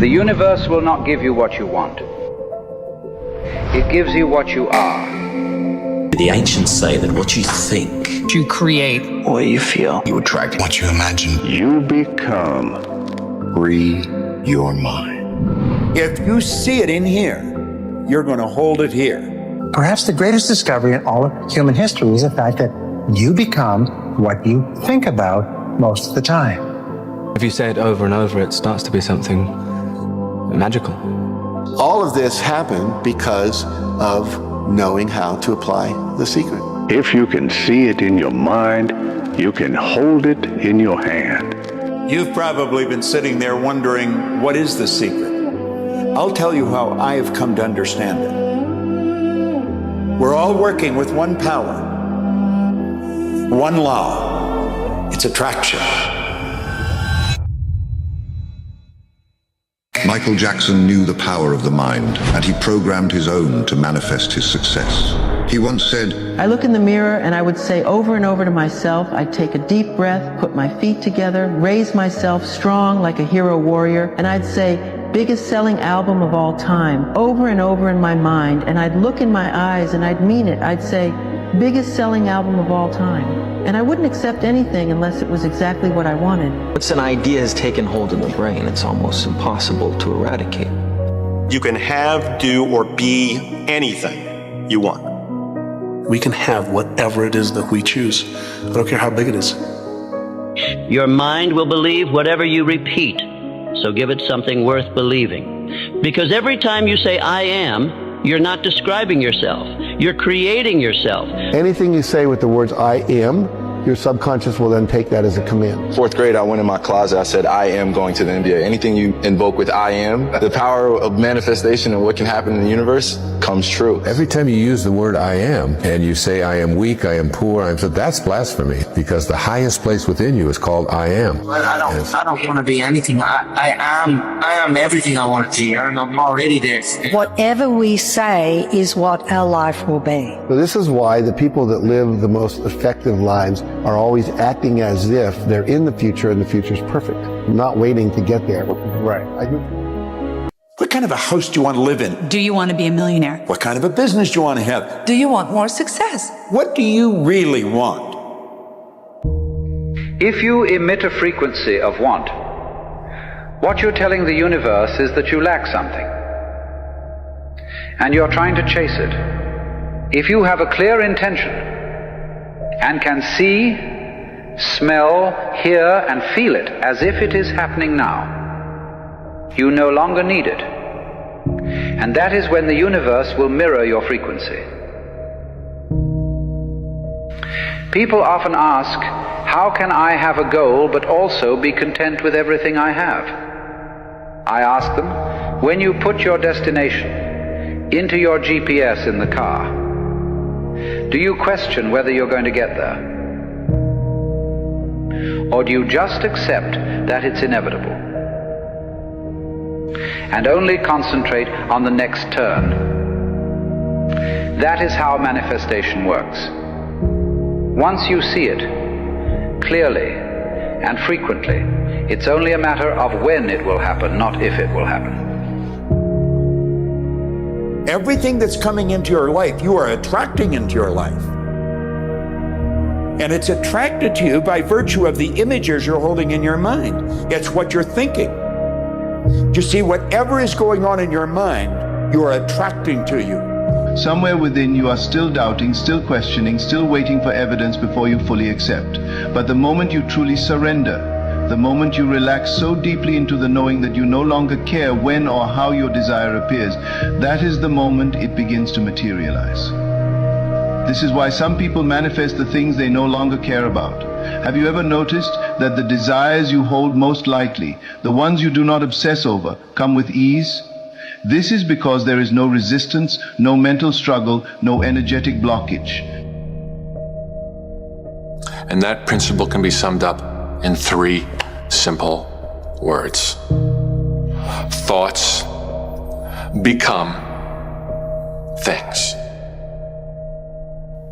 The universe will not give you what you want. It gives you what you are. The ancients say that what you think, you create what you feel, you attract what you imagine. You become. Free your mind. If you see it in here, you're going to hold it here. Perhaps the greatest discovery in all of human history is the fact that you become what you think about most of the time. If you say it over and over, it starts to be something magical. All of this happened because of knowing how to apply the secret. If you can see it in your mind, you can hold it in your hand. You've probably been sitting there wondering, what is the secret? I'll tell you how I have come to understand it. We're all working with one power, one law. It's attraction. Michael Jackson knew the power of the mind, and he programmed his own to manifest his success. He once said, I look in the mirror and I would say over and over to myself, I'd take a deep breath, put my feet together, raise myself strong like a hero warrior, and I'd say, biggest selling album of all time, over and over in my mind, and I'd look in my eyes and I'd mean it. I'd say, biggest selling album of all time. And I wouldn't accept anything unless it was exactly what I wanted. Once an idea has taken hold in the brain, it's almost impossible to eradicate. You can have, do, or be anything you want. We can have whatever it is that we choose. I don't care how big it is. Your mind will believe whatever you repeat, so give it something worth believing. Because every time you say, I am, you're not describing yourself. You're creating yourself. anything you say with the words I am, your subconscious will then take that as a command. Fourth grade, I went in my closet, I said, I am going to the NBA. Anything you invoke with I am, the power of manifestation and what can happen in the universe comes true. Every time you use the word I am, and you say I am weak, I am poor, that's blasphemy, because the highest place within you is called I am. I don't want to be anything. I am everything I want to be, and I'm already there. Whatever we say is what our life will be. So this is why the people that live the most effective lives are always acting as if they're in the future and the future's perfect, not waiting to get there. Right. What kind of a house do you want to live in? Do you want to be a millionaire? What kind of a business do you want to have? Do you want more success? What do you really want? If you emit a frequency of want, what you're telling the universe is that you lack something, and you're trying to chase it. If you have a clear intention, and can see, smell, hear, and feel it as if it is happening now, you no longer need it. And that is when the universe will mirror your frequency. People often ask, how can I have a goal but also be content with everything I have? I ask them, when you put your destination into your GPS in the car, do you question whether you're going to get there? Or do you just accept that it's inevitable? And only concentrate on the next turn. That is how manifestation works. Once you see it, clearly and frequently, it's only a matter of when it will happen, not if it will happen. Everything that's coming into your life, you are attracting into your life. And it's attracted to you by virtue of the images you're holding in your mind. It's what you're thinking. You see, whatever is going on in your mind, you are attracting to you. Somewhere within you are still doubting, still questioning, still waiting for evidence before you fully accept. But the moment you truly surrender, the moment you relax so deeply into the knowing that you no longer care when or how your desire appears, that is the moment it begins to materialize. This is why some people manifest the things they no longer care about. Have you ever noticed that the desires you hold most lightly, the ones you do not obsess over, come with ease? This is because there is no resistance, no mental struggle, no energetic blockage. And that principle can be summed up in 3 simple words. Thoughts become things.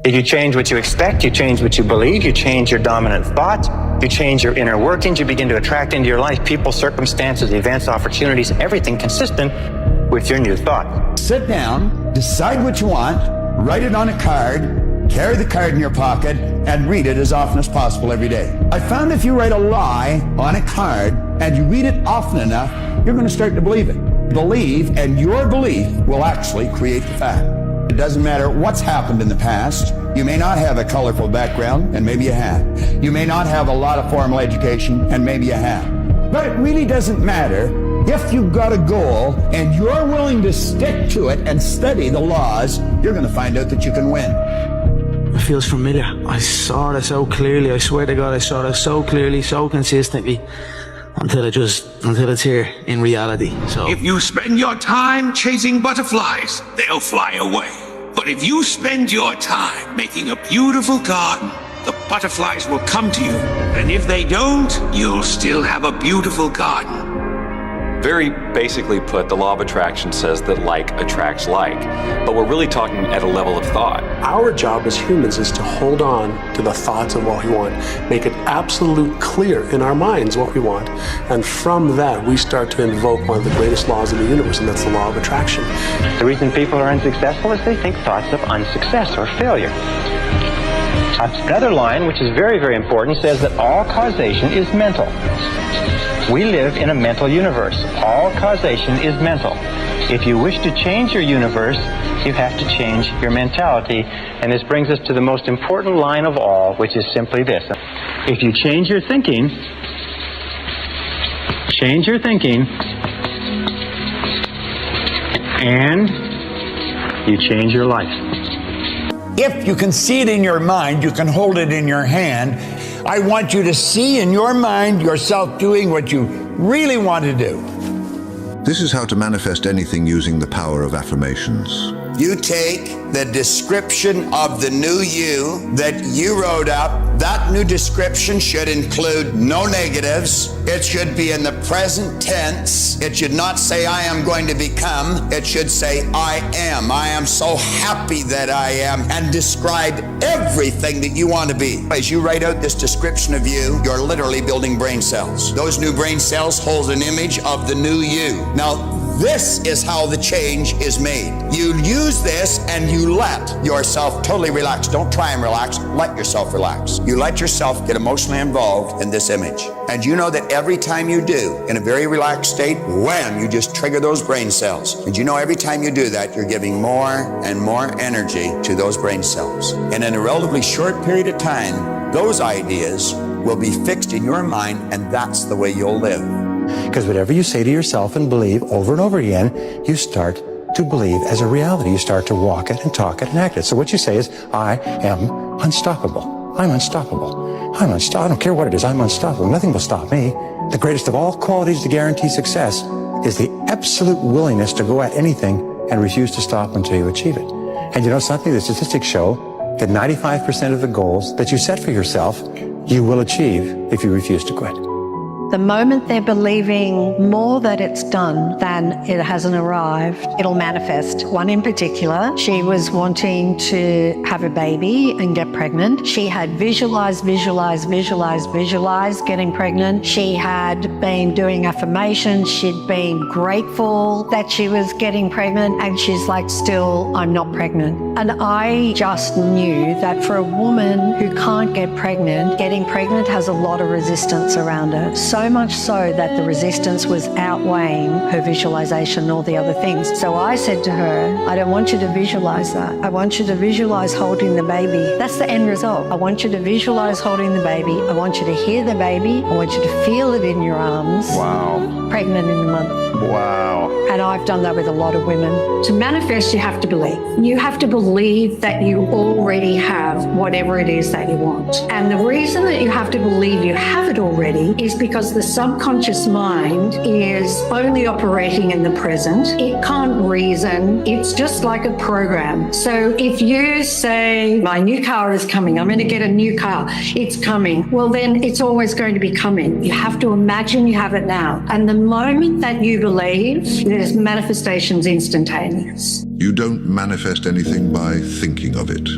If you change what you expect, you change what you believe, you change your dominant thought, You change your inner workings, you begin to attract into your life people, circumstances, events, opportunities, everything consistent with your new thought. Sit down, decide what you want, write it on a card, carry the card in your pocket, and read it as often as possible every day. I found if you write a lie on a card and you read it often enough, you're going to start to believe it. Believe, and your belief will actually create the fact. It doesn't matter what's happened in the past. You may not have a colorful background, and maybe you have. You may not have a lot of formal education, and maybe you have. But it really doesn't matter. If you've got a goal and you're willing to stick to it and study the laws, you're going to find out that you can win. It feels familiar. I saw it so clearly. I swear to God, I saw it so clearly, so consistently, until it's here in reality. So if you spend your time chasing butterflies, they'll fly away. But if you spend your time making a beautiful garden, the butterflies will come to you. And if they don't, you'll still have a beautiful garden. Very basically put, the law of attraction says that like attracts like, but we're really talking at a level of thought. Our job as humans is to hold on to the thoughts of what we want, make it absolutely clear in our minds what we want, and from that we start to invoke one of the greatest laws of the universe, and that's the law of attraction. The reason people are unsuccessful is they think thoughts of unsuccess or failure. Another line, which is very, very important, says that all causation is mental. We live in a mental universe. All causation is mental. If you wish to change your universe, you have to change your mentality. And this brings us to the most important line of all, which is simply this. If you change your thinking, and you change your life. If you can see it in your mind, you can hold it in your hand. I want you to see in your mind yourself doing what you really want to do. This is how to manifest anything using the power of affirmations. You take the description of the new you that you wrote up. That new description should include no negatives. It should be in the present tense. It should not say, I am going to become. It should say, I am. I am so happy that I am, and describe everything that you want to be. As you write out this description of you, you're literally building brain cells. Those new brain cells hold an image of the new you. Now, this is how the change is made. You use this and you let yourself totally relax. Don't try and relax. Let yourself relax. You let yourself get emotionally involved in this image. And you know that every time you do, in a very relaxed state, wham, you just trigger those brain cells. And you know every time you do that, you're giving more and more energy to those brain cells. And in a relatively short period of time, those ideas will be fixed in your mind, and that's the way you'll live. Because whatever you say to yourself and believe over and over again, you start to believe as a reality. You start to walk it and talk it and act it. So what you say is, I am unstoppable. I'm unstoppable. I don't care what it is. I'm unstoppable. Nothing will stop me. The greatest of all qualities to guarantee success is the absolute willingness to go at anything and refuse to stop until you achieve it. And you know something? The statistics show that 95% of the goals that you set for yourself, you will achieve if you refuse to quit. The moment they're believing more that it's done than it hasn't arrived, it'll manifest. One in particular, she was wanting to have a baby and get pregnant. She had visualized getting pregnant. She had been doing affirmations. She'd been grateful that she was getting pregnant, and she's like, still, I'm not pregnant. And I just knew that for a woman who can't get pregnant, getting pregnant has a lot of resistance around her. So much so that the resistance was outweighing her visualization and all the other things. So I said to her, I don't want you to visualize that. I want you to visualize holding the baby. That's the end result. I want you to visualize holding the baby. I want you to hear the baby. I want you to feel it in your arms. Wow. Pregnant in a month. Wow. And I've done that with a lot of women. To manifest, you have to believe. You have to believe that you already have whatever it is that you want. And the reason that you have to believe you have it already is because the subconscious mind is only operating in the present. It can't reason. It's just like a program. So if you say, my new car is coming, I'm going to get a new car, it's coming, well, then it's always going to be coming. You have to imagine you have it now. And the moment that you believe, there's manifestations instantaneous. You don't manifest anything by thinking of it.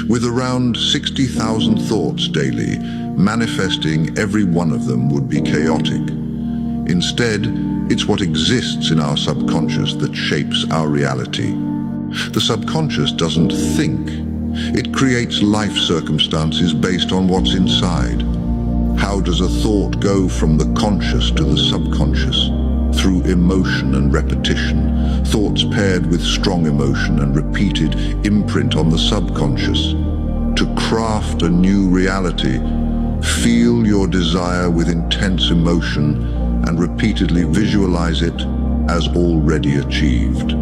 With around 60,000 thoughts daily, manifesting every one of them would be chaotic. Instead, it's what exists in our subconscious that shapes our reality. The subconscious doesn't think. It creates life circumstances based on what's inside. How does a thought go from the conscious to the subconscious? Through emotion and repetition, thoughts paired with strong emotion and repeated imprint on the subconscious. To craft a new reality, feel your desire with intense emotion and repeatedly visualize it as already achieved.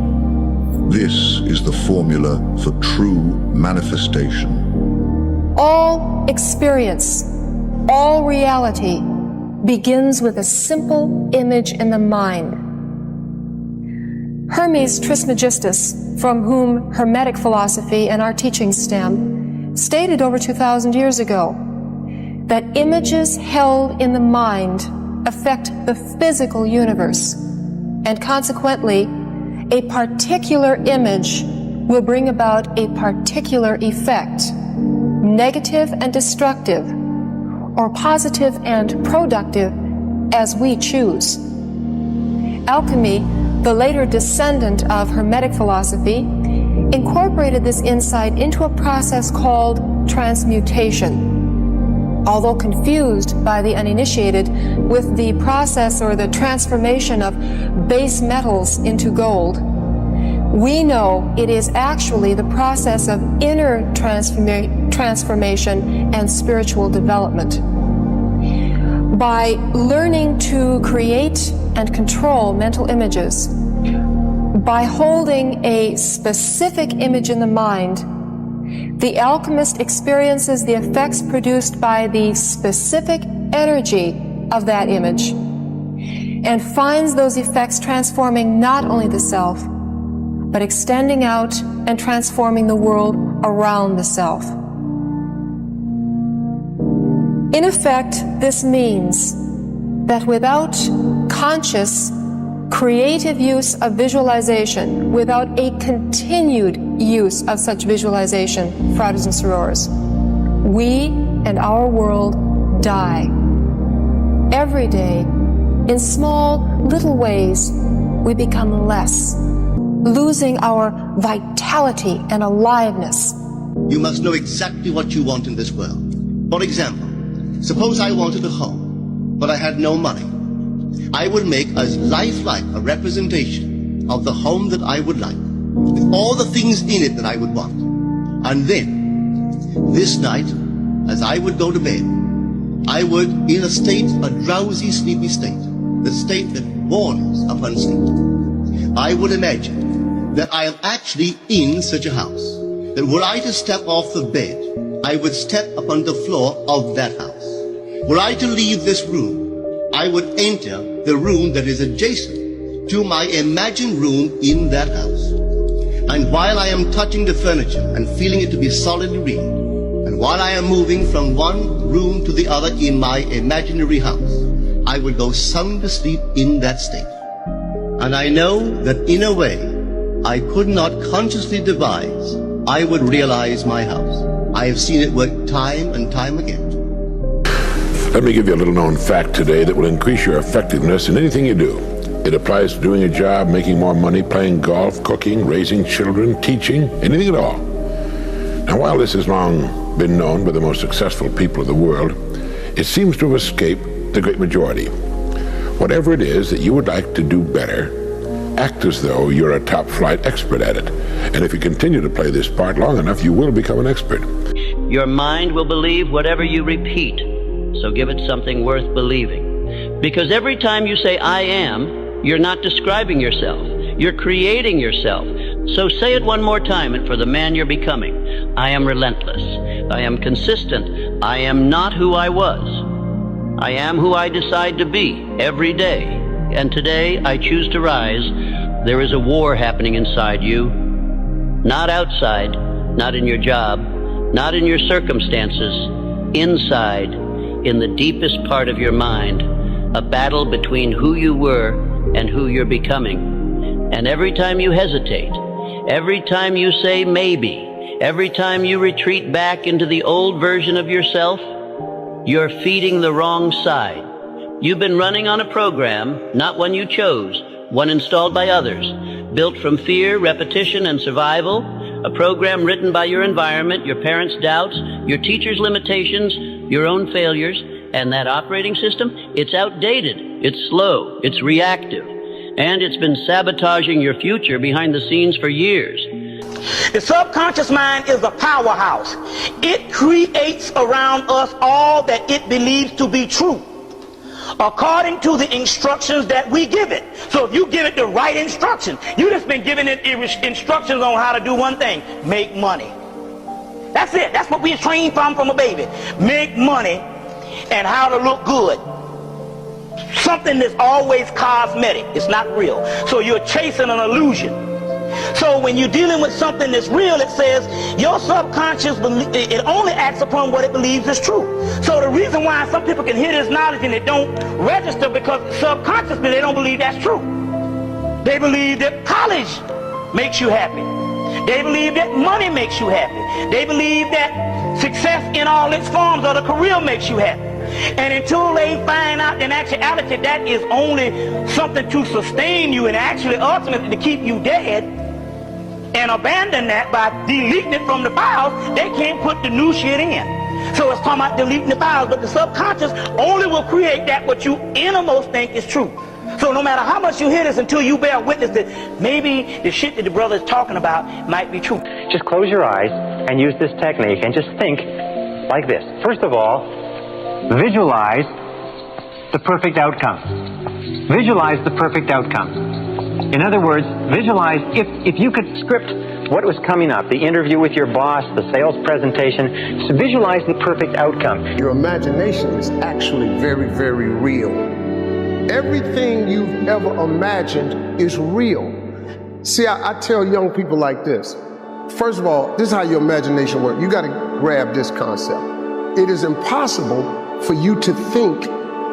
This is the formula for true manifestation. All experience, all reality begins with a simple image in the mind. Hermes Trismegistus, from whom Hermetic philosophy and our teachings stem, stated over 2,000 years ago that images held in the mind affect the physical universe, and consequently, a particular image will bring about a particular effect, negative and destructive, or positive and productive, as we choose. Alchemy, the later descendant of Hermetic philosophy, incorporated this insight into a process called transmutation. Although confused by the uninitiated with the process or the transformation of base metals into gold, we know it is actually the process of inner transformation and spiritual development. By learning to create and control mental images, by holding a specific image in the mind, the alchemist experiences the effects produced by the specific energy of that image and finds those effects transforming not only the self, but extending out and transforming the world around the self. In effect, this means that without conscious, creative use of visualization, without a continued use of such visualization, fratres and sorors, we and our world die. Every day, in small, little ways, we become less, losing our vitality and aliveness. You must know exactly what you want in this world. For example, suppose I wanted a home, but I had no money. I would make as lifelike a representation of the home that I would like, with all the things in it that I would want. And then, this night, as I would go to bed, I would, in a state, a drowsy, sleepy state, the state that borders upon sleep, I would imagine that I am actually in such a house, that were I to step off the bed, I would step upon the floor of that house. Were I to leave this room, I would enter the room that is adjacent to my imagined room in that house. And while I am touching the furniture and feeling it to be solidly real, and while I am moving from one room to the other in my imaginary house, I would go sound asleep in that state. And I know that in a way I could not consciously devise, I would realize my house. I have seen it work time and time again. Let me give you a little known fact today that will increase your effectiveness in anything you do. It applies to doing a job, making more money, playing golf, cooking, raising children, teaching, anything at all. Now, while this has long been known by the most successful people of the world, it seems to have escaped the great majority. Whatever it is that you would like to do better, act as though you're a top-flight expert at it. And if you continue to play this part long enough, you will become an expert. Your mind will believe whatever you repeat, so give it something worth believing. Because every time you say, I am, you're not describing yourself. You're creating yourself. So say it one more time, and for the man you're becoming. I am relentless. I am consistent. I am not who I was. I am who I decide to be every day. And today I choose to rise. There is a war happening inside you. Not outside, not in your job, not in your circumstances. Inside, in the deepest part of your mind, a battle between who you were and who you're becoming. And every time you hesitate, every time you say maybe, every time you retreat back into the old version of yourself, you're feeding the wrong side. You've been running on a program, not one you chose, one installed by others, built from fear, repetition, and survival, a program written by your environment, your parents' doubts, your teacher's limitations, your own failures, and that operating system, it's outdated, it's slow, it's reactive, and it's been sabotaging your future behind the scenes for years. The subconscious mind is a powerhouse. It creates around us all that it believes to be true, according to the instructions that we give it. So if you give it the right instruction, you just been giving it instructions on how to do one thing: make money. That's it. That's what we're trained from a baby. Make money and how to look good. Something that's always cosmetic. It's not real. So you're chasing an illusion. So when you're dealing with something that's real, it says your subconscious, it only acts upon what it believes is true. So the reason why some people can hear this knowledge and it don't register, because subconsciously they don't believe that's true. They believe that college makes you happy. They believe that money makes you happy. They believe that success in all its forms or the career makes you happy. And until they find out in actuality that is only something to sustain you and actually ultimately to keep you dead, and abandon that by deleting it from the files, they can't put the new shit in. So it's talking about deleting the files, but the subconscious only will create that what you innermost think is true. So no matter how much you hear this, until you bear witness that maybe the shit that the brother is talking about might be true. Just close your eyes and use this technique and just think like this. First of all, visualize the perfect outcome. Visualize the perfect outcome. In other words, visualize, if you could script what was coming up, the interview with your boss, the sales presentation, so visualize the perfect outcome. Your imagination is actually very, very real. Everything you've ever imagined is real. See, I tell young people like this. First of all, this is how your imagination works. You got to grab this concept. It is impossible for you to think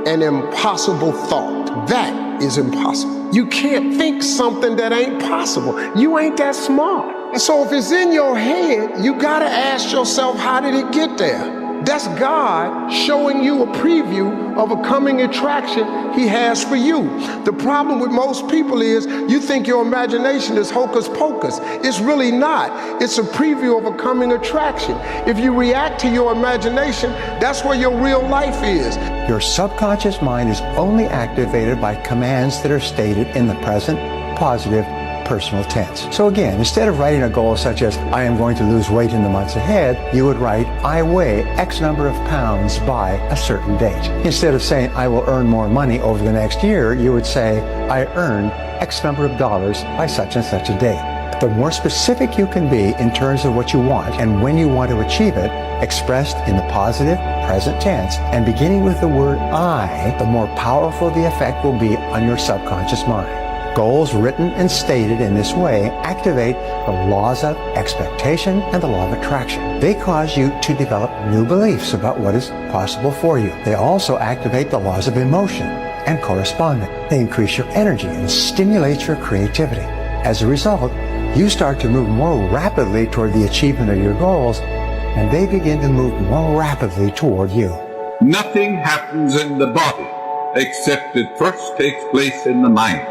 an impossible thought. That is impossible. You can't think something that ain't possible. You ain't that smart. And so if it's in your head, you gotta ask yourself, how did it get there? That's God showing you a preview of a coming attraction He has for you. The problem with most people is you think your imagination is hocus pocus. It's really not. It's a preview of a coming attraction. If you react to your imagination, that's where your real life is. Your subconscious mind is only activated by commands that are stated in the present, positive, personal tense. So again, instead of writing a goal such as, I am going to lose weight in the months ahead, you would write, I weigh X number of pounds by a certain date. Instead of saying, I will earn more money over the next year, you would say, I earn X number of dollars by such and such a date. The more specific you can be in terms of what you want and when you want to achieve it, expressed in the positive, present tense, and beginning with the word I, the more powerful the effect will be on your subconscious mind. Goals written and stated in this way activate the laws of expectation and the law of attraction. They cause you to develop new beliefs about what is possible for you. They also activate the laws of emotion and correspondence. They increase your energy and stimulate your creativity. As a result, you start to move more rapidly toward the achievement of your goals, and they begin to move more rapidly toward you. Nothing happens in the body except it first takes place in the mind.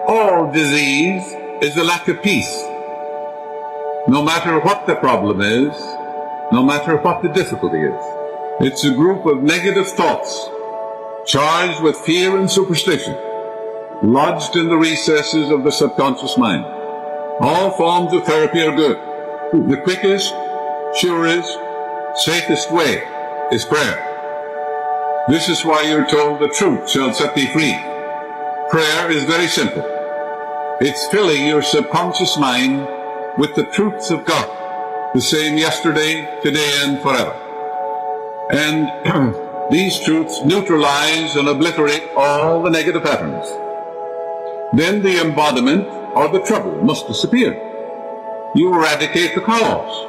All disease is a lack of peace. No matter what the problem is, no matter what the difficulty is, it's a group of negative thoughts charged with fear and superstition, lodged in the recesses of the subconscious mind. All forms of therapy are good. The quickest, surest, safest way is prayer. This is why you're told the truth shall set thee free. Prayer is very simple. It's filling your subconscious mind with the truths of God, the same yesterday, today, and forever. And these truths neutralize and obliterate all the negative patterns. Then the embodiment or the trouble must disappear. You eradicate the cause.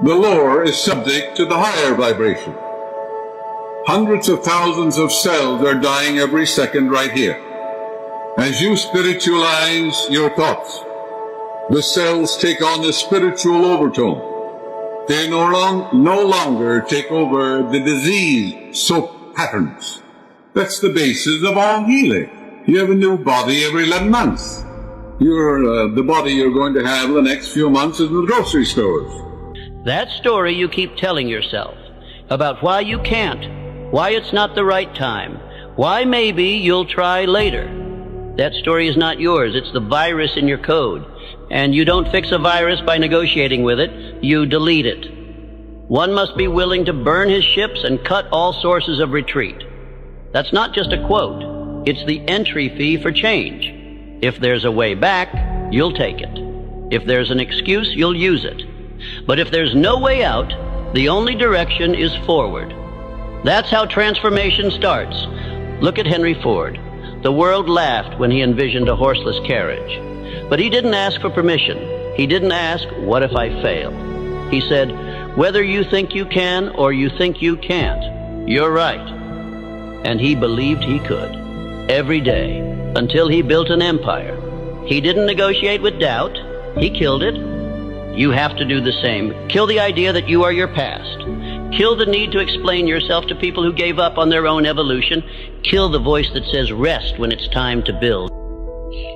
The lower is subject to the higher vibration. Hundreds of thousands of cells are dying every second right here. As you spiritualize your thoughts, the cells take on a spiritual overtone, They no longer take over the disease soap patterns. That's the basis of all healing. You have a new body every 11 months. The body you're going to have the next few months is in the grocery stores. That story you keep telling yourself about why you can't, why it's not the right time, why maybe you'll try later. That story is not yours. It's the virus in your code. And you don't fix a virus by negotiating with it. You delete it. One must be willing to burn his ships and cut all sources of retreat. That's not just a quote. It's the entry fee for change. If there's a way back, you'll take it. If there's an excuse, you'll use it. But if there's no way out, the only direction is forward. That's how transformation starts. Look at Henry Ford. The world laughed when he envisioned a horseless carriage. But he didn't ask for permission. He didn't ask, what if I fail? He said, whether you think you can or you think you can't, you're right. And he believed he could. Every day. Until he built an empire. He didn't negotiate with doubt. He killed it. You have to do the same. Kill the idea that you are your past. Kill the need to explain yourself to people who gave up on their own evolution. Kill the voice that says rest when it's time to build.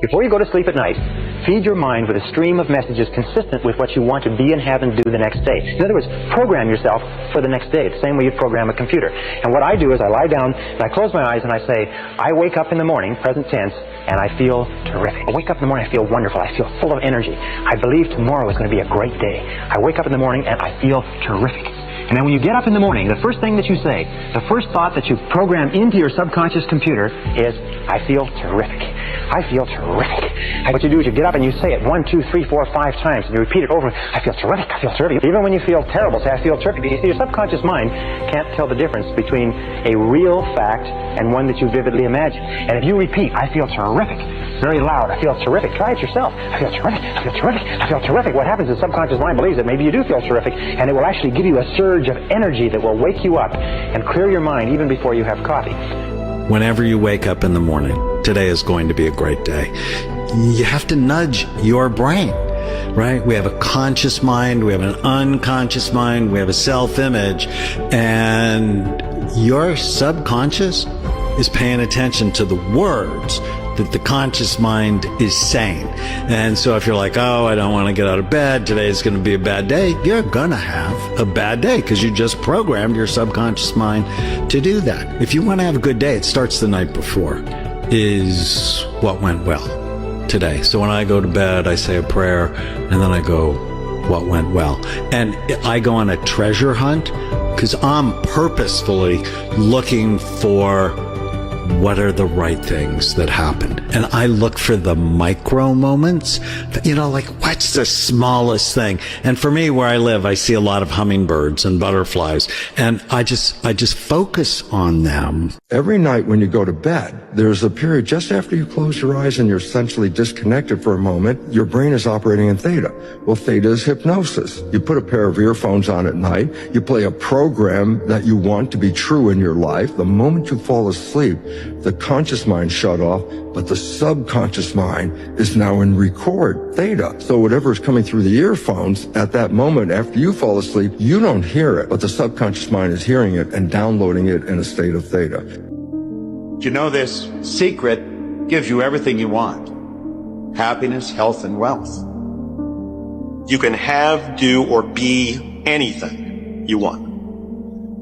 Before you go to sleep at night, feed your mind with a stream of messages consistent with what you want to be and have and do the next day. In other words, program yourself for the next day, the same way you program a computer. And what I do is I lie down and I close my eyes and I say, I wake up in the morning, present tense, and I feel terrific. I wake up in the morning, I feel wonderful. I feel full of energy. I believe tomorrow is going to be a great day. I wake up in the morning and I feel terrific. And then when you get up in the morning, the first thing that you say, the first thought that you program into your subconscious computer is, I feel terrific. I feel terrific. And what you do is you get up and you say it 1, 2, 3, 4, 5 times, and you repeat it over. I feel terrific. I feel terrific. Even when you feel terrible, say, I feel terrific. You see, your subconscious mind can't tell the difference between a real fact and one that you vividly imagine. And if you repeat, I feel terrific, very loud, I feel terrific, try it yourself. I feel terrific. I feel terrific. I feel terrific. What happens is the subconscious mind believes that maybe you do feel terrific, and it will actually give you a surge of energy that will wake you up and clear your mind even before you have coffee. Whenever you wake up in the morning, today is going to be a great day. You have to nudge your brain, right? We have a conscious mind, we have an unconscious mind, we have a self-image, and your subconscious is paying attention to the words that the conscious mind is saying. And so if you're like, oh, I don't want to get out of bed, today is going to be a bad day, you're going to have a bad day because you just programmed your subconscious mind to do that. If you want to have a good day, it starts the night before. Is what went well today. So when I go to bed, I say a prayer, and then I go, what went well? And I go on a treasure hunt because I'm purposefully looking for what are the right things that happened. And I look for the micro moments, you know, like what's the smallest thing? And for me, where I live, I see a lot of hummingbirds and butterflies, and I just focus on them. Every night when you go to bed, there's a period just after you close your eyes and you're essentially disconnected for a moment. Your brain is operating in theta. Well, theta is hypnosis. You put a pair of earphones on at night, you play a program that you want to be true in your life. The moment you fall asleep, the conscious mind shut off, but the subconscious mind is now in record theta. So whatever is coming through the earphones at that moment after you fall asleep, you don't hear it, but the subconscious mind is hearing it and downloading it in a state of theta. You know, this secret gives you everything you want. Happiness, health, and wealth. You can have, do, or be anything you want.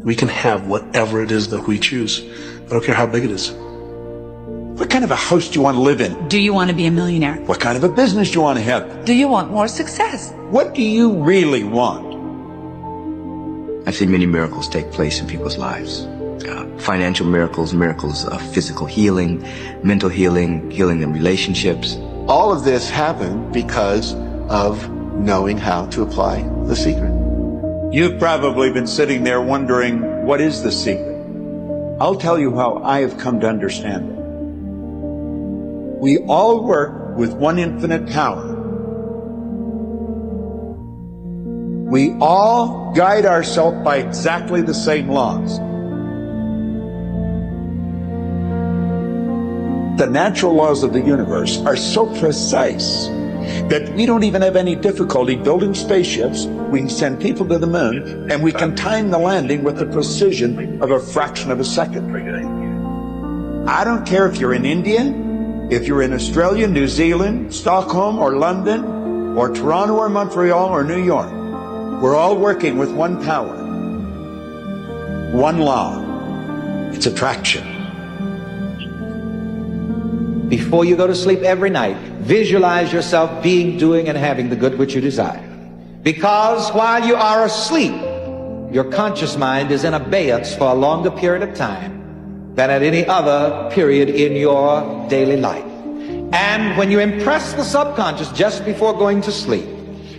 We can have whatever it is that we choose. I don't care how big it is. What kind of a house do you want to live in? Do you want to be a millionaire? What kind of a business do you want to have? Do you want more success? What do you really want? I've seen many miracles take place in people's lives. Financial miracles, miracles of physical healing, mental healing, healing in relationships. All of this happened because of knowing how to apply the secret. You've probably been sitting there wondering, what is the secret? I'll tell you how I have come to understand it. We all work with one infinite power. We all guide ourselves by exactly the same laws. The natural laws of the universe are so precise that we don't even have any difficulty building spaceships. We can send people to the moon, and we can time the landing with the precision of a fraction of a second. I don't care if you're in India, if you're in Australia, New Zealand, Stockholm, or London, or Toronto, or Montreal, or New York. We're all working with one power, one law. It's attraction. Before you go to sleep every night, visualize yourself being, doing, and having the good which you desire. Because while you are asleep, your conscious mind is in abeyance for a longer period of time than at any other period in your daily life. And when you impress the subconscious just before going to sleep,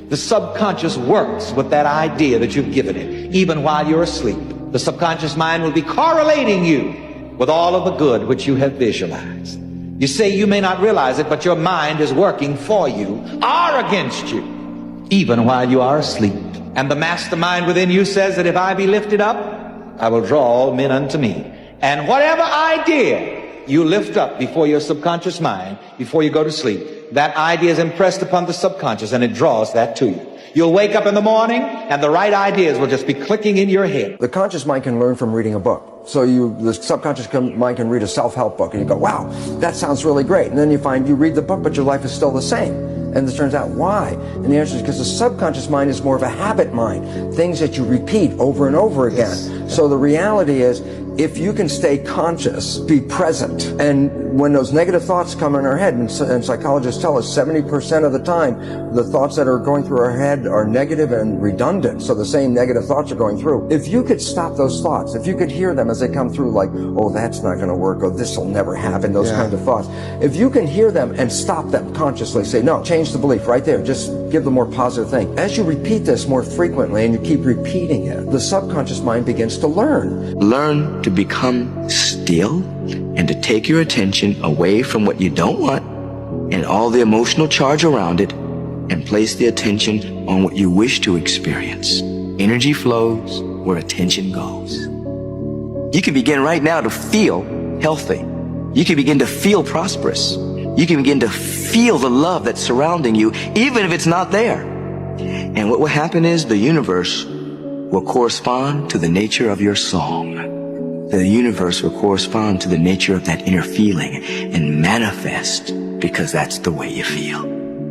the subconscious works with that idea that you've given it, even while you're asleep. The subconscious mind will be correlating you with all of the good which you have visualized. You say you may not realize it, but your mind is working for you or against you, even while you are asleep. And the mastermind within you says that if I be lifted up, I will draw all men unto me. And whatever idea you lift up before your subconscious mind, before you go to sleep, that idea is impressed upon the subconscious and it draws that to you. You'll wake up in the morning and the right ideas will just be clicking in your head. The conscious mind can learn from reading a book. So the subconscious mind can read a self-help book and you go, wow, that sounds really great. And then you find you read the book, but your life is still the same. And it turns out, why? And the answer is because the subconscious mind is more of a habit mind, things that you repeat over and over again. So the reality is, if you can stay conscious, be present, and when those negative thoughts come in our head, and psychologists tell us 70% of the time, the thoughts that are going through our head are negative and redundant, so the same negative thoughts are going through. If you could stop those thoughts, if you could hear them as they come through, like, oh, that's not going to work, or this will never happen, those kinds of thoughts. If you can hear them and stop them consciously, say, no, change the belief right there, just give the more positive thing. As you repeat this more frequently and you keep repeating it, the subconscious mind begins to learn. Learn to become still and to take your attention away from what you don't want and all the emotional charge around it and place the attention on what you wish to experience. Energy flows where attention goes. You can begin right now to feel healthy. You can begin to feel prosperous. You can begin to feel the love that's surrounding you, even if it's not there. And what will happen is the universe will correspond to the nature of your song. The universe will correspond to the nature of that inner feeling and manifest because that's the way you feel.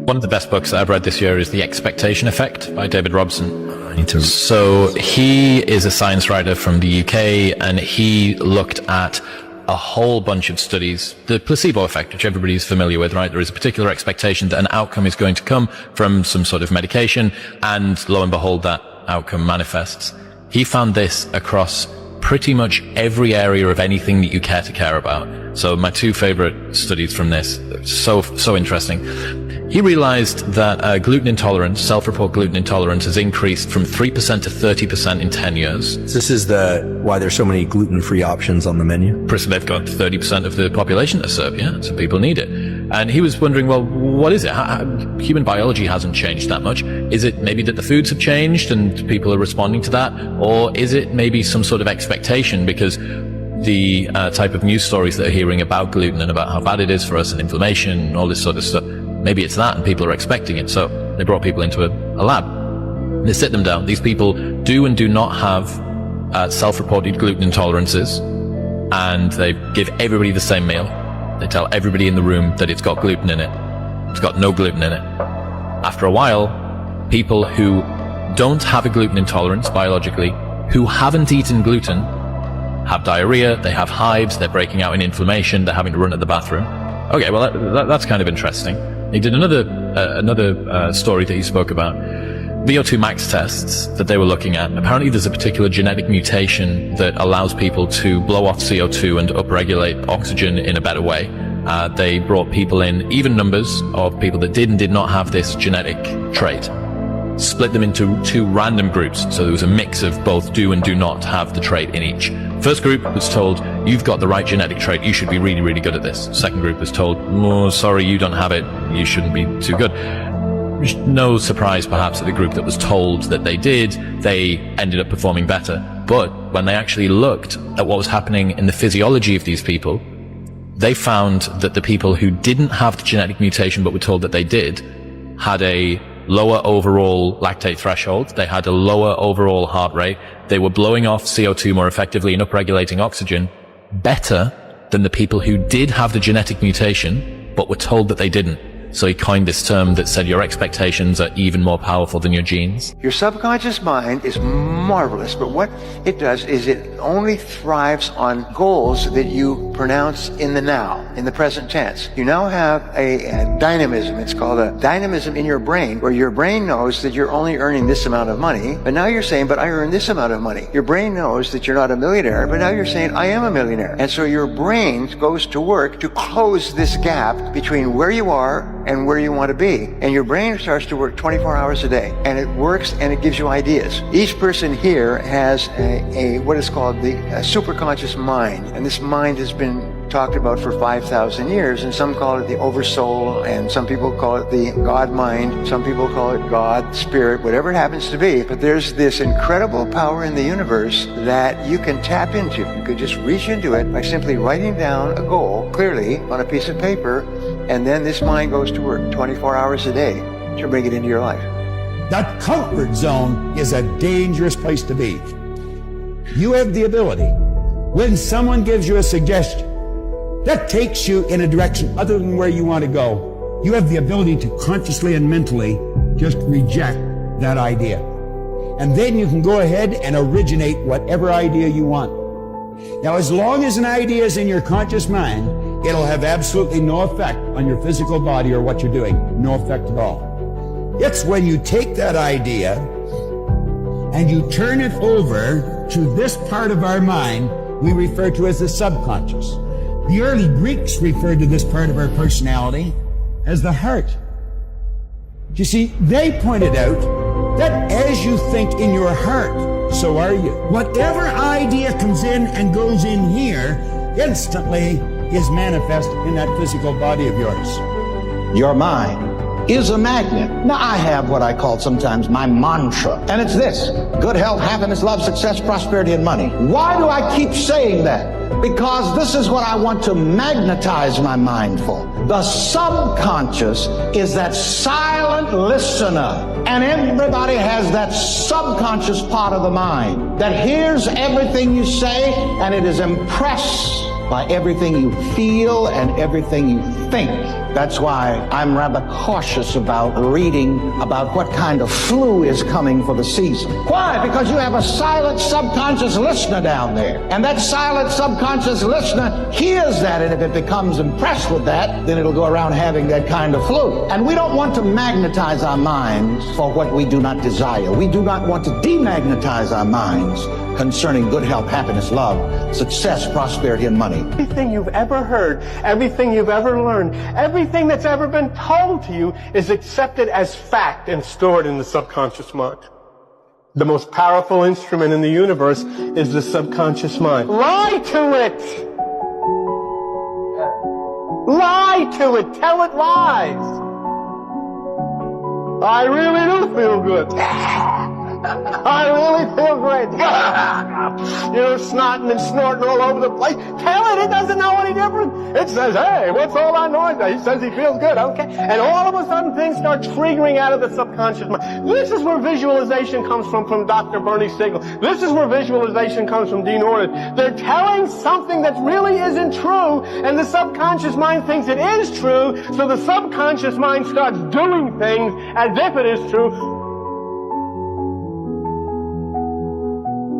One of the best books that I've read this year is The Expectation Effect by David Robson. So he is a science writer from the UK, and he looked at a whole bunch of studies, the placebo effect, which everybody's familiar with, right? There is a particular expectation that an outcome is going to come from some sort of medication, and lo and behold, that outcome manifests. He found this across pretty much every area of anything that you care about. So my two favorite studies from this, so interesting. He realized that gluten intolerance, self-report gluten intolerance, has increased from 3% to 30% in 10 years. This is why there's so many gluten-free options on the menu. They've got 30% of the population to serve, yeah, so people need it. And he was wondering, well, what is it? Human biology hasn't changed that much. Is it maybe that the foods have changed and people are responding to that? Or is it maybe some sort of expectation because the type of news stories that are hearing about gluten and about how bad it is for us and inflammation and all this sort of stuff, maybe it's that and people are expecting it. So they brought people into a lab. They sit them down. These people do and do not have self-reported gluten intolerances, and they give everybody the same meal. They tell everybody in the room that it's got gluten in it. It's got no gluten in it. After a while, people who don't have a gluten intolerance biologically, who haven't eaten gluten, have diarrhea, they have hives, they're breaking out in inflammation, they're having to run to the bathroom. Okay, well, that's kind of interesting. He did another story that he spoke about. VO2 max tests that they were looking at. Apparently there's a particular genetic mutation that allows people to blow off CO2 and upregulate oxygen in a better way. They brought people in, even numbers of people that did and did not have this genetic trait, split them into two random groups. So there was a mix of both do and do not have the trait in each. First group was told, you've got the right genetic trait, you should be really, really good at this. Second group was told, oh, sorry, you don't have it, you shouldn't be too good. No surprise perhaps that the group that was told that they did, they ended up performing better. But when they actually looked at what was happening in the physiology of these people, they found that the people who didn't have the genetic mutation but were told that they did, had a lower overall lactate threshold. They had a lower overall heart rate. They were blowing off CO2 more effectively and upregulating oxygen better than the people who did have the genetic mutation, but were told that they didn't. So he coined this term that said your expectations are even more powerful than your genes. Your subconscious mind is marvelous, but what it does is it only thrives on goals that you pronounce in the now, in the present tense. You now have a dynamism. It's called a dynamism in your brain, where your brain knows that you're only earning this amount of money, but now you're saying, but I earn this amount of money. Your brain knows that you're not a millionaire, but now you're saying, I am a millionaire. And so your brain goes to work to close this gap between where you are and where you want to be. And your brain starts to work 24 hours a day. And it works and it gives you ideas. Each person here has what is called the superconscious mind. And this mind has been talked about for 5,000 years, and some call it the oversoul, and some people call it the God mind, some people call it God, spirit, whatever it happens to be. But there's this incredible power in the universe that you can tap into. You could just reach into it by simply writing down a goal clearly on a piece of paper, and then this mind goes to work 24 hours a day to bring it into your life. That comfort zone is a dangerous place to be. You have the ability, when someone gives you a suggestion that takes you in a direction other than where you want to go, you have the ability to consciously and mentally just reject that idea. And then you can go ahead and originate whatever idea you want. Now, as long as an idea is in your conscious mind, it'll have absolutely no effect on your physical body or what you're doing. No effect at all. It's when you take that idea and you turn it over to this part of our mind we refer to as the subconscious. The early Greeks referred to this part of our personality as the heart. You see, they pointed out that as you think in your heart, so are you. Whatever idea comes in and goes in here instantly is manifest in that physical body of yours. Your mind is a magnet. Now, I have what I call sometimes my mantra, and it's this: good health, happiness, love, success, prosperity, and money. Why do I keep saying that? Because this is what I want to magnetize my mind for. The subconscious is that silent listener, and everybody has that subconscious part of the mind that hears everything you say, and it is impressed by everything you feel and everything you think. That's why I'm rather cautious about reading about what kind of flu is coming for the season. Why? Because you have a silent subconscious listener down there. And that silent subconscious listener hears that, and if it becomes impressed with that, then it'll go around having that kind of flu. And we don't want to magnetize our minds for what we do not desire. We do not want to demagnetize our minds concerning good health, happiness, love, success, prosperity, and money. Everything you've ever heard, everything you've ever learned, everything that's ever been told to you is accepted as fact and stored in the subconscious mind. The most powerful instrument in the universe is the subconscious mind. Lie to it! Lie to it! Tell it lies! I really do feel good. I really feel great. You're snotting and snorting all over the place. Tell it doesn't know any different. It says, hey, what's all that noise? He says he feels good, okay? And all of a sudden things start triggering out of the subconscious mind. This is where visualization comes from Dr. Bernie Siegel. This is where visualization comes from Dean Ornish. They're telling something that really isn't true, and the subconscious mind thinks it is true, so the subconscious mind starts doing things as if it is true.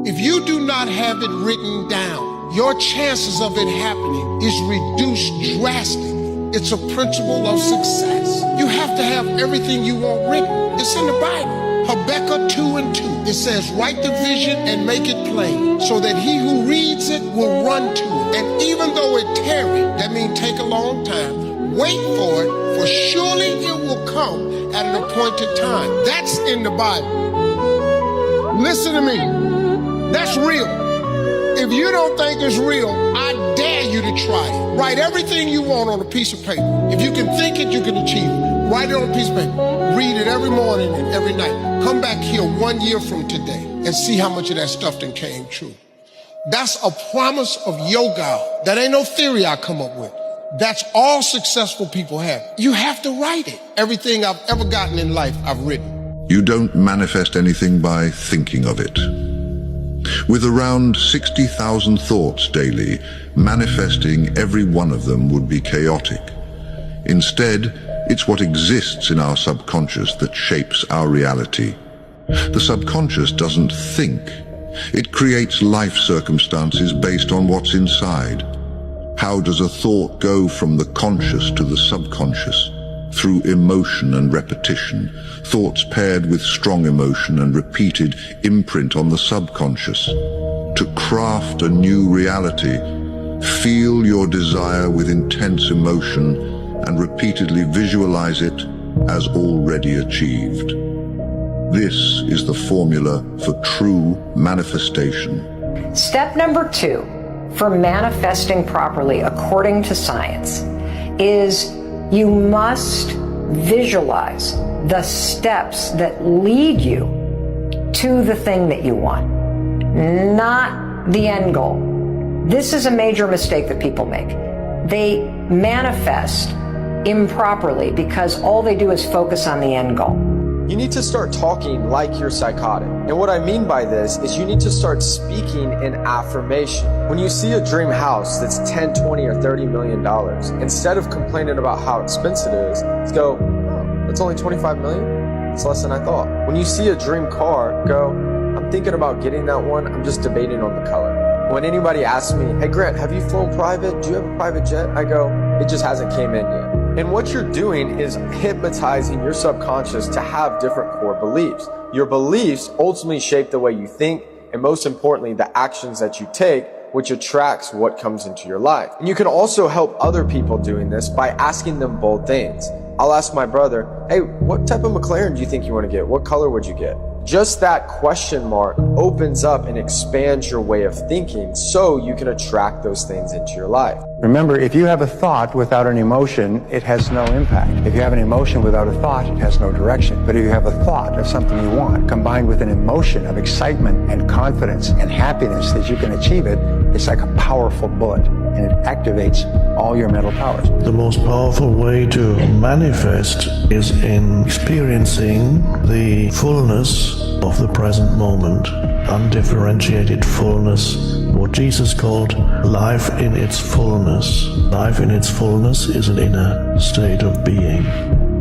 If you do not have it written down, your chances of it happening is reduced drastically. It's a principle of success. You have to have everything you want written. It's in the Bible. Habakkuk 2:2. It says, write the vision and make it plain, so that he who reads it will run to it. And even though it tarry, that means take a long time, wait for it, for surely it will come at an appointed time. That's in the Bible. Listen to me. That's real. If you don't think it's real, I dare you to try it. Write everything you want on a piece of paper. If you can think it, you can achieve it. Write it on a piece of paper. Read it every morning and every night. Come back here 1 year from today and see how much of that stuff then came true. That's a promise of yoga. That ain't no theory I come up with. That's all successful people have. You have to write it. Everything I've ever gotten in life, I've written. You don't manifest anything by thinking of it. With around 60,000 thoughts daily, manifesting every one of them would be chaotic. Instead, it's what exists in our subconscious that shapes our reality. The subconscious doesn't think. It creates life circumstances based on what's inside. How does a thought go from the conscious to the subconscious? Through emotion and repetition, thoughts paired with strong emotion and repeated imprint on the subconscious. To craft a new reality, feel your desire with intense emotion and repeatedly visualize it as already achieved. This is the formula for true manifestation. Step number 2 for manifesting properly according to science is you must visualize the steps that lead you to the thing that you want, not the end goal. This is a major mistake that people make. They manifest improperly because all they do is focus on the end goal. You need to start talking like you're psychotic. And what I mean by this is you need to start speaking in affirmation. When you see a dream house that's 10, 20, or $30 million, instead of complaining about how expensive it is, go, oh, it's only 25 million? It's less than I thought. When you see a dream car, go, I'm thinking about getting that one, I'm just debating on the color. When anybody asks me, hey Grant, have you flown private? Do you have a private jet? I go, it just hasn't came in yet. And what you're doing is hypnotizing your subconscious to have different core beliefs. Your beliefs ultimately shape the way you think, and most importantly, the actions that you take, which attracts what comes into your life. And you can also help other people doing this by asking them bold things. I'll ask my brother, hey, what type of McLaren do you think you want to get? What color would you get? Just that question mark opens up and expands your way of thinking so you can attract those things into your life. Remember, if you have a thought without an emotion, it has no impact. If you have an emotion without a thought, it has no direction. But if you have a thought of something you want, combined with an emotion of excitement and confidence and happiness that you can achieve it, it's like a powerful bullet, and it activates all your mental powers. The most powerful way to manifest is in experiencing the fullness of the present moment, undifferentiated fullness, what Jesus called life in its fullness. Life in its fullness is an inner state of being.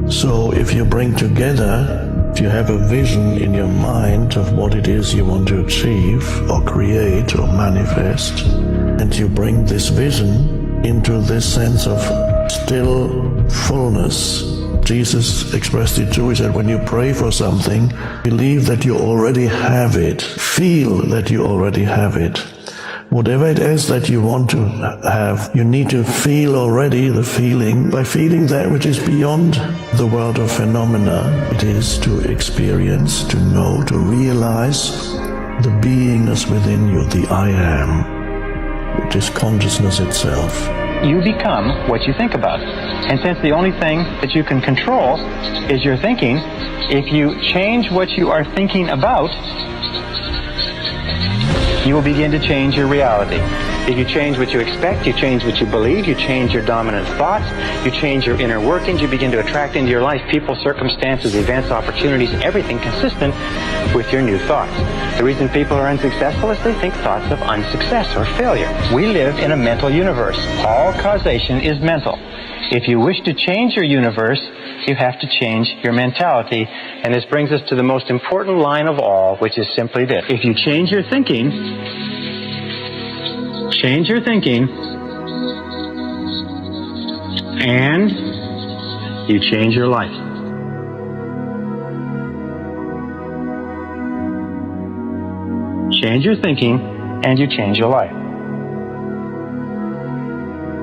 So if you bring together, if you have a vision in your mind of what it is you want to achieve or create or manifest, and you bring this vision into this sense of still fullness. Jesus expressed it too. He said, when you pray for something, believe that you already have it. Feel that you already have it. Whatever it is that you want to have, you need to feel already the feeling. By feeling that which is beyond the world of phenomena, it is to experience, to know, to realize the beingness within you, the I am, which is consciousness itself. You become what you think about. And since the only thing that you can control is your thinking, if you change what you are thinking about, you will begin to change your reality. If you change what you expect, you change what you believe, you change your dominant thoughts, you change your inner workings, you begin to attract into your life people, circumstances, events, opportunities, everything consistent with your new thoughts. The reason people are unsuccessful is they think thoughts of unsuccess or failure. We live in a mental universe. All causation is mental. If you wish to change your universe, you have to change your mentality. And this brings us to the most important line of all, which is simply this. If you change your thinking, and you change your life. Change your thinking, and you change your life.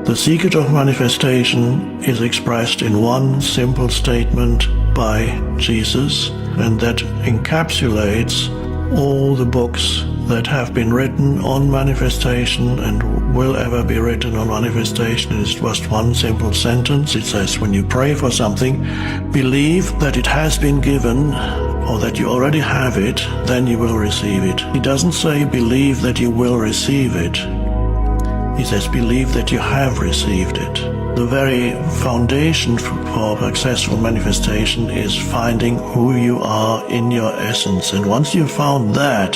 The secret of manifestation is expressed in one simple statement by Jesus, and that encapsulates all the books that have been written on manifestation and will ever be written on manifestation. It's just one simple sentence. It says, when you pray for something, believe that it has been given or that you already have it, then you will receive it. He doesn't say believe that you will receive it. He says believe that you have received it. The very foundation for successful manifestation is finding who you are in your essence. And once you've found that,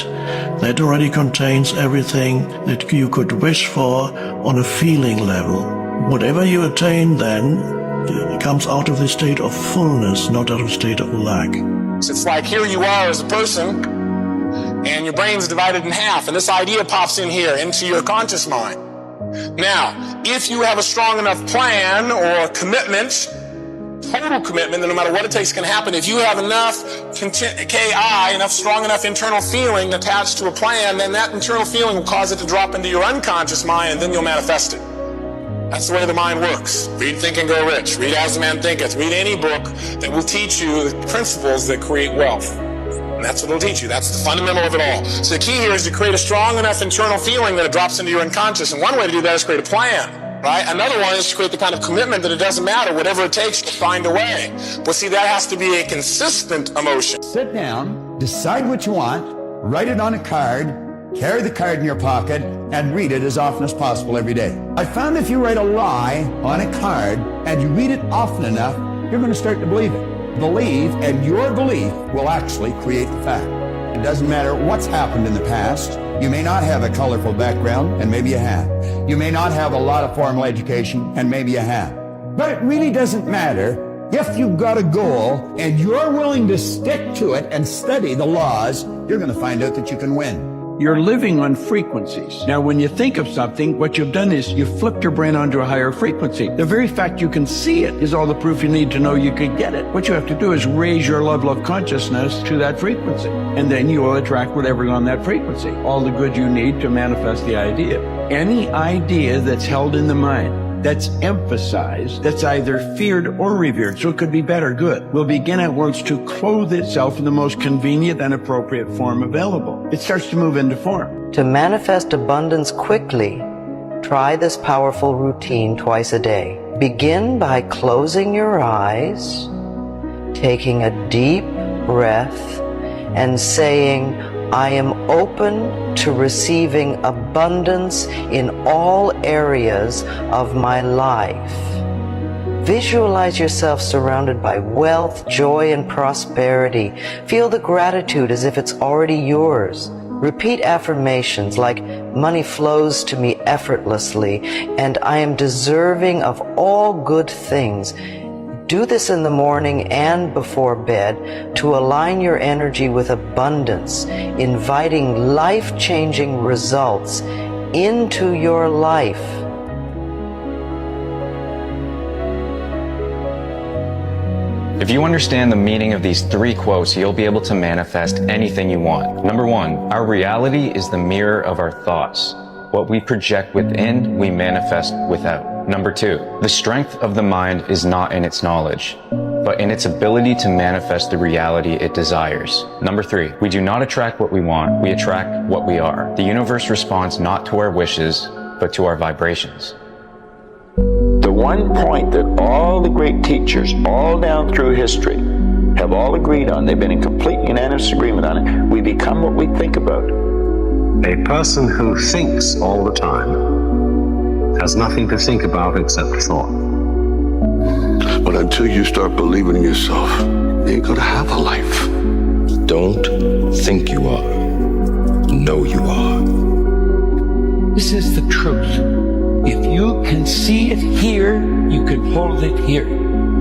that already contains everything that you could wish for on a feeling level. Whatever you attain then comes out of the state of fullness, not out of a state of lack. It's like here you are as a person, and your brain's divided in half, and this idea pops in here into your conscious mind. Now, if you have a strong enough plan or commitment, total commitment that no matter what it takes can happen, if you have enough enough strong enough internal feeling attached to a plan, then that internal feeling will cause it to drop into your unconscious mind, and then you'll manifest it. That's the way the mind works. Read Think and Grow Rich. Read As a Man Thinketh. Read any book that will teach you the principles that create wealth. And that's what it'll teach you. That's the fundamental of it all. So the key here is to create a strong enough internal feeling that it drops into your unconscious. And one way to do that is create a plan, right? Another one is to create the kind of commitment that it doesn't matter. Whatever it takes to find a way. But see, that has to be a consistent emotion. Sit down, decide what you want, write it on a card, carry the card in your pocket, and read it as often as possible every day. I found if you write a lie on a card and you read it often enough, you're going to start to believe it. Believe, and your belief will actually create the fact. It doesn't matter what's happened in the past. You may not have a colorful background, and maybe you have. You may not have a lot of formal education, and maybe you have. But it really doesn't matter. If you've got a goal and you're willing to stick to it and study the laws, you're going to find out that you can win. You're living on frequencies. Now, when you think of something, what you've done is you've flipped your brain onto a higher frequency. The very fact you can see it is all the proof you need to know you could get it. What you have to do is raise your level of consciousness to that frequency. And then you will attract whatever's on that frequency. All the good you need to manifest the idea. Any idea that's held in the mind, that's emphasized, that's either feared or revered, so it could be bad or good, will begin at once to clothe itself in the most convenient and appropriate form available. It starts to move into form. To manifest abundance quickly, try this powerful routine twice a day. Begin by closing your eyes, taking a deep breath, and saying, I am open to receiving abundance in all areas of my life. Visualize yourself surrounded by wealth, joy, and prosperity. Feel the gratitude as if it's already yours. Repeat affirmations like, money flows to me effortlessly, and I am deserving of all good things. Do this in the morning and before bed to align your energy with abundance, inviting life-changing results into your life. If you understand the meaning of these 3 quotes, you'll be able to manifest anything you want. Number 1, our reality is the mirror of our thoughts. What we project within, we manifest without. Number 2, the strength of the mind is not in its knowledge, but in its ability to manifest the reality it desires. Number 3, we do not attract what we want, we attract what we are. The universe responds not to our wishes, but to our vibrations. The one point that all the great teachers, all down through history, have all agreed on, they've been in complete unanimous agreement on it, we become what we think about. A person who thinks all the time has nothing to think about except thought. But until you start believing in yourself, you ain't gonna have a life. Don't think you are. Know you are. This is the truth. If you can see it here, you can hold it here.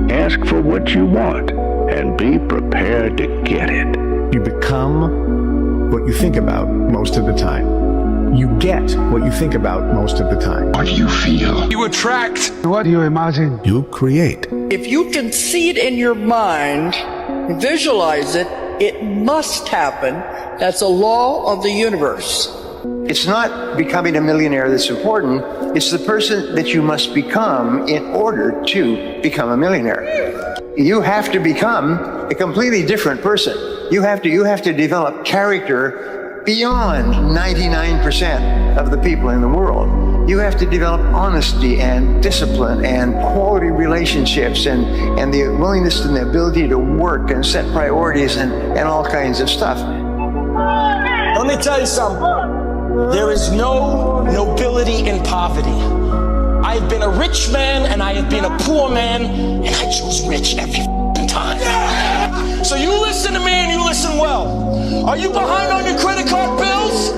Ask for what you want and be prepared to get it. You become what you think about most of the time. You get what you think about most of the time. What do you feel? You attract. What do you imagine? You create. If you can see it in your mind, visualize it, it must happen. That's a law of the universe. It's not becoming a millionaire that's important. It's the person that you must become in order to become a millionaire. You have to become a completely different person. You have to develop character beyond 99% of the people in the world. You have to develop honesty and discipline and quality relationships and the willingness and the ability to work and set priorities and all kinds of stuff. Let me tell you something. There is no nobility in poverty. I have been a rich man and I have been a poor man, and I choose rich every time. So you listen to me and you listen well. Are you behind on your credit card bills?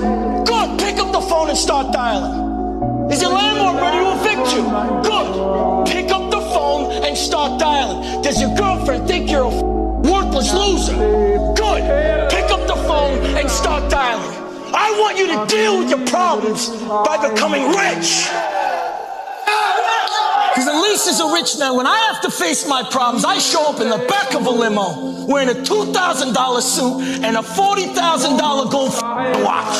Good, pick up the phone and start dialing. Is your landlord ready to evict you? Good, pick up the phone and start dialing. Does your girlfriend think you're a worthless loser? Good, pick up the phone and start dialing. I want you to deal with your problems by becoming rich. Because at least as a rich man, when I have to face my problems, I show up in the back of a limo wearing a $2,000 suit and a $40,000 gold watch.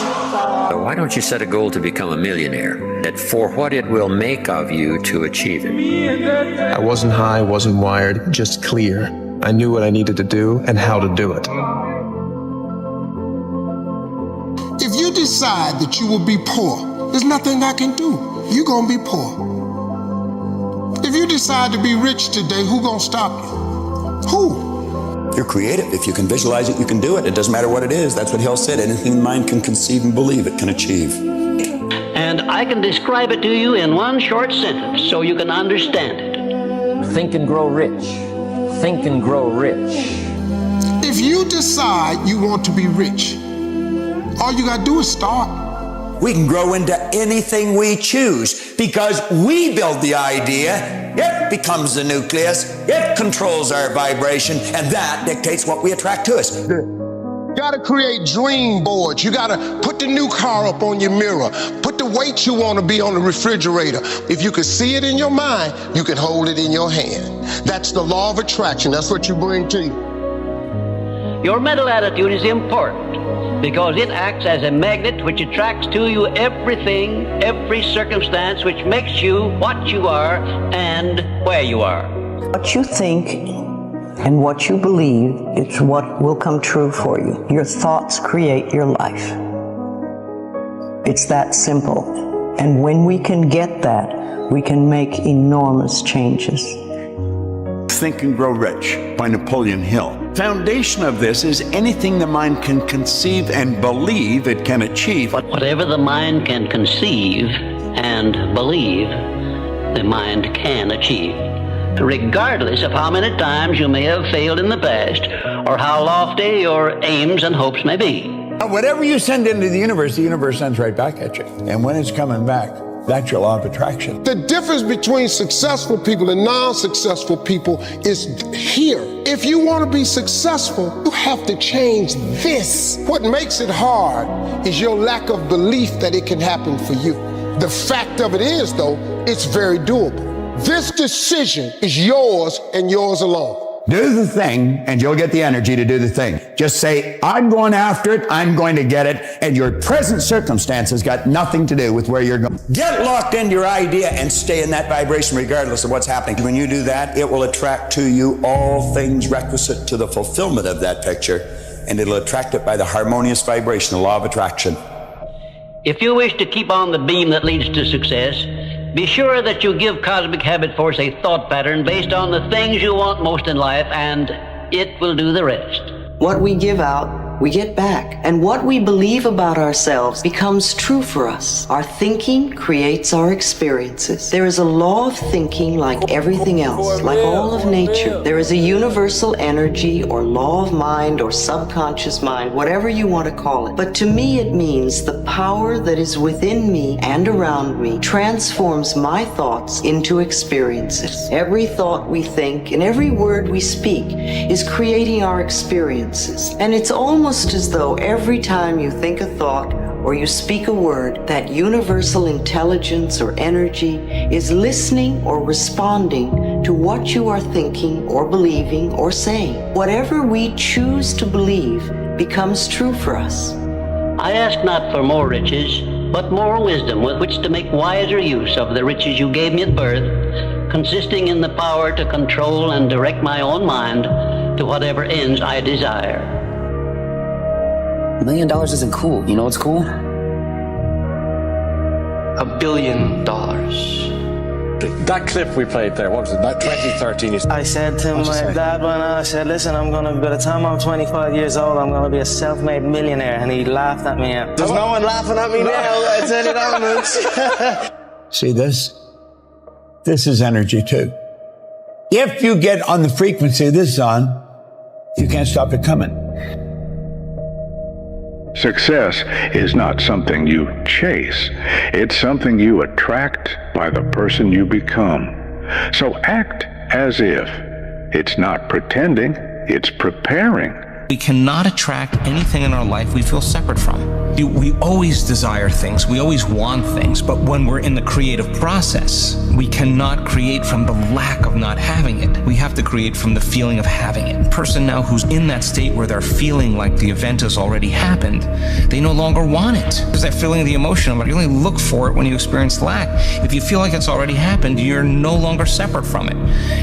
Why don't you set a goal to become a millionaire, that for what it will make of you to achieve it? I wasn't high, wasn't wired, just clear. I knew what I needed to do and how to do it. If you decide that you will be poor, there's nothing I can do. You're gonna be poor. If you decide to be rich today, who gonna stop you? Who? You're creative. If you can visualize it, you can do it. It doesn't matter what it is. That's what Hill said. Anything the mind can conceive and believe, it can achieve. And I can describe it to you in one short sentence so you can understand it. Think and grow rich. Think and grow rich. If you decide you want to be rich, all you gotta do is start. We can grow into anything we choose because we build the idea, it becomes the nucleus, it controls our vibration, and that dictates what we attract to us. You gotta create dream boards. You gotta put the new car up on your mirror. Put the weight you wanna be on the refrigerator. If you can see it in your mind, you can hold it in your hand. That's the law of attraction. That's what you bring to you. Your mental attitude is important because it acts as a magnet which attracts to you everything, every circumstance which makes you what you are and where you are. What you think and what you believe is what will come true for you. Your thoughts create your life. It's that simple. And when we can get that, we can make enormous changes. Think and Grow Rich by Napoleon Hill. Foundation of this is anything the mind can conceive and believe it can achieve. Whatever the mind can conceive and believe, the mind can achieve, regardless of how many times you may have failed in the past or how lofty your aims and hopes may be. Whatever you send into the universe sends right back at you. And when it's coming back, that's your law of attraction. The difference between successful people and non-successful people is here. If you want to be successful, you have to change this. What makes it hard is your lack of belief that it can happen for you. The fact of it is, though, it's very doable. This decision is yours and yours alone. Do the thing, and you'll get the energy to do the thing. Just say, I'm going after it, I'm going to get it, and your present circumstances got nothing to do with where you're going. Get locked into your idea and stay in that vibration regardless of what's happening. When you do that, it will attract to you all things requisite to the fulfillment of that picture, and it'll attract it by the harmonious vibration, the law of attraction. If you wish to keep on the beam that leads to success, be sure that you give Cosmic Habit Force a thought pattern based on the things you want most in life, and it will do the rest. What we give out, we get back. And what we believe about ourselves becomes true for us. Our thinking creates our experiences. There is a law of thinking like everything else, like all of nature. There is a universal energy or law of mind or subconscious mind, whatever you want to call it. But to me, it means the power that is within me and around me transforms my thoughts into experiences. Every thought we think and every word we speak is creating our experiences. And it's almost as though every time you think a thought or you speak a word, that universal intelligence or energy is listening or responding to what you are thinking or believing or saying. Whatever we choose to believe becomes true for us. I ask not for more riches, but more wisdom with which to make wiser use of the riches you gave me at birth, consisting in the power to control and direct my own mind to whatever ends I desire. $1 million isn't cool. You know what's cool? $1 billion. That clip we played there, what was it, 2013? I said to my dad when I said, listen, by the time I'm 25 years old, I'm going to be a self-made millionaire. And he laughed at me. There's no one laughing at me now, I tell you that much. See this? this is energy too. If you get on the frequency this is on, you can't stop it coming. Success is not something you chase. It's something you attract by the person you become. So act as if. It's not pretending, it's preparing. We cannot attract anything in our life we feel separate from. We always desire things, we always want things, but when we're in the creative process, we cannot create from the lack of not having it. We have to create from the feeling of having it. A person now who's in that state where they're feeling like the event has already happened, they no longer want it. Because that feeling, the emotion, but you only look for it when you experience lack. If you feel like it's already happened, you're no longer separate from it.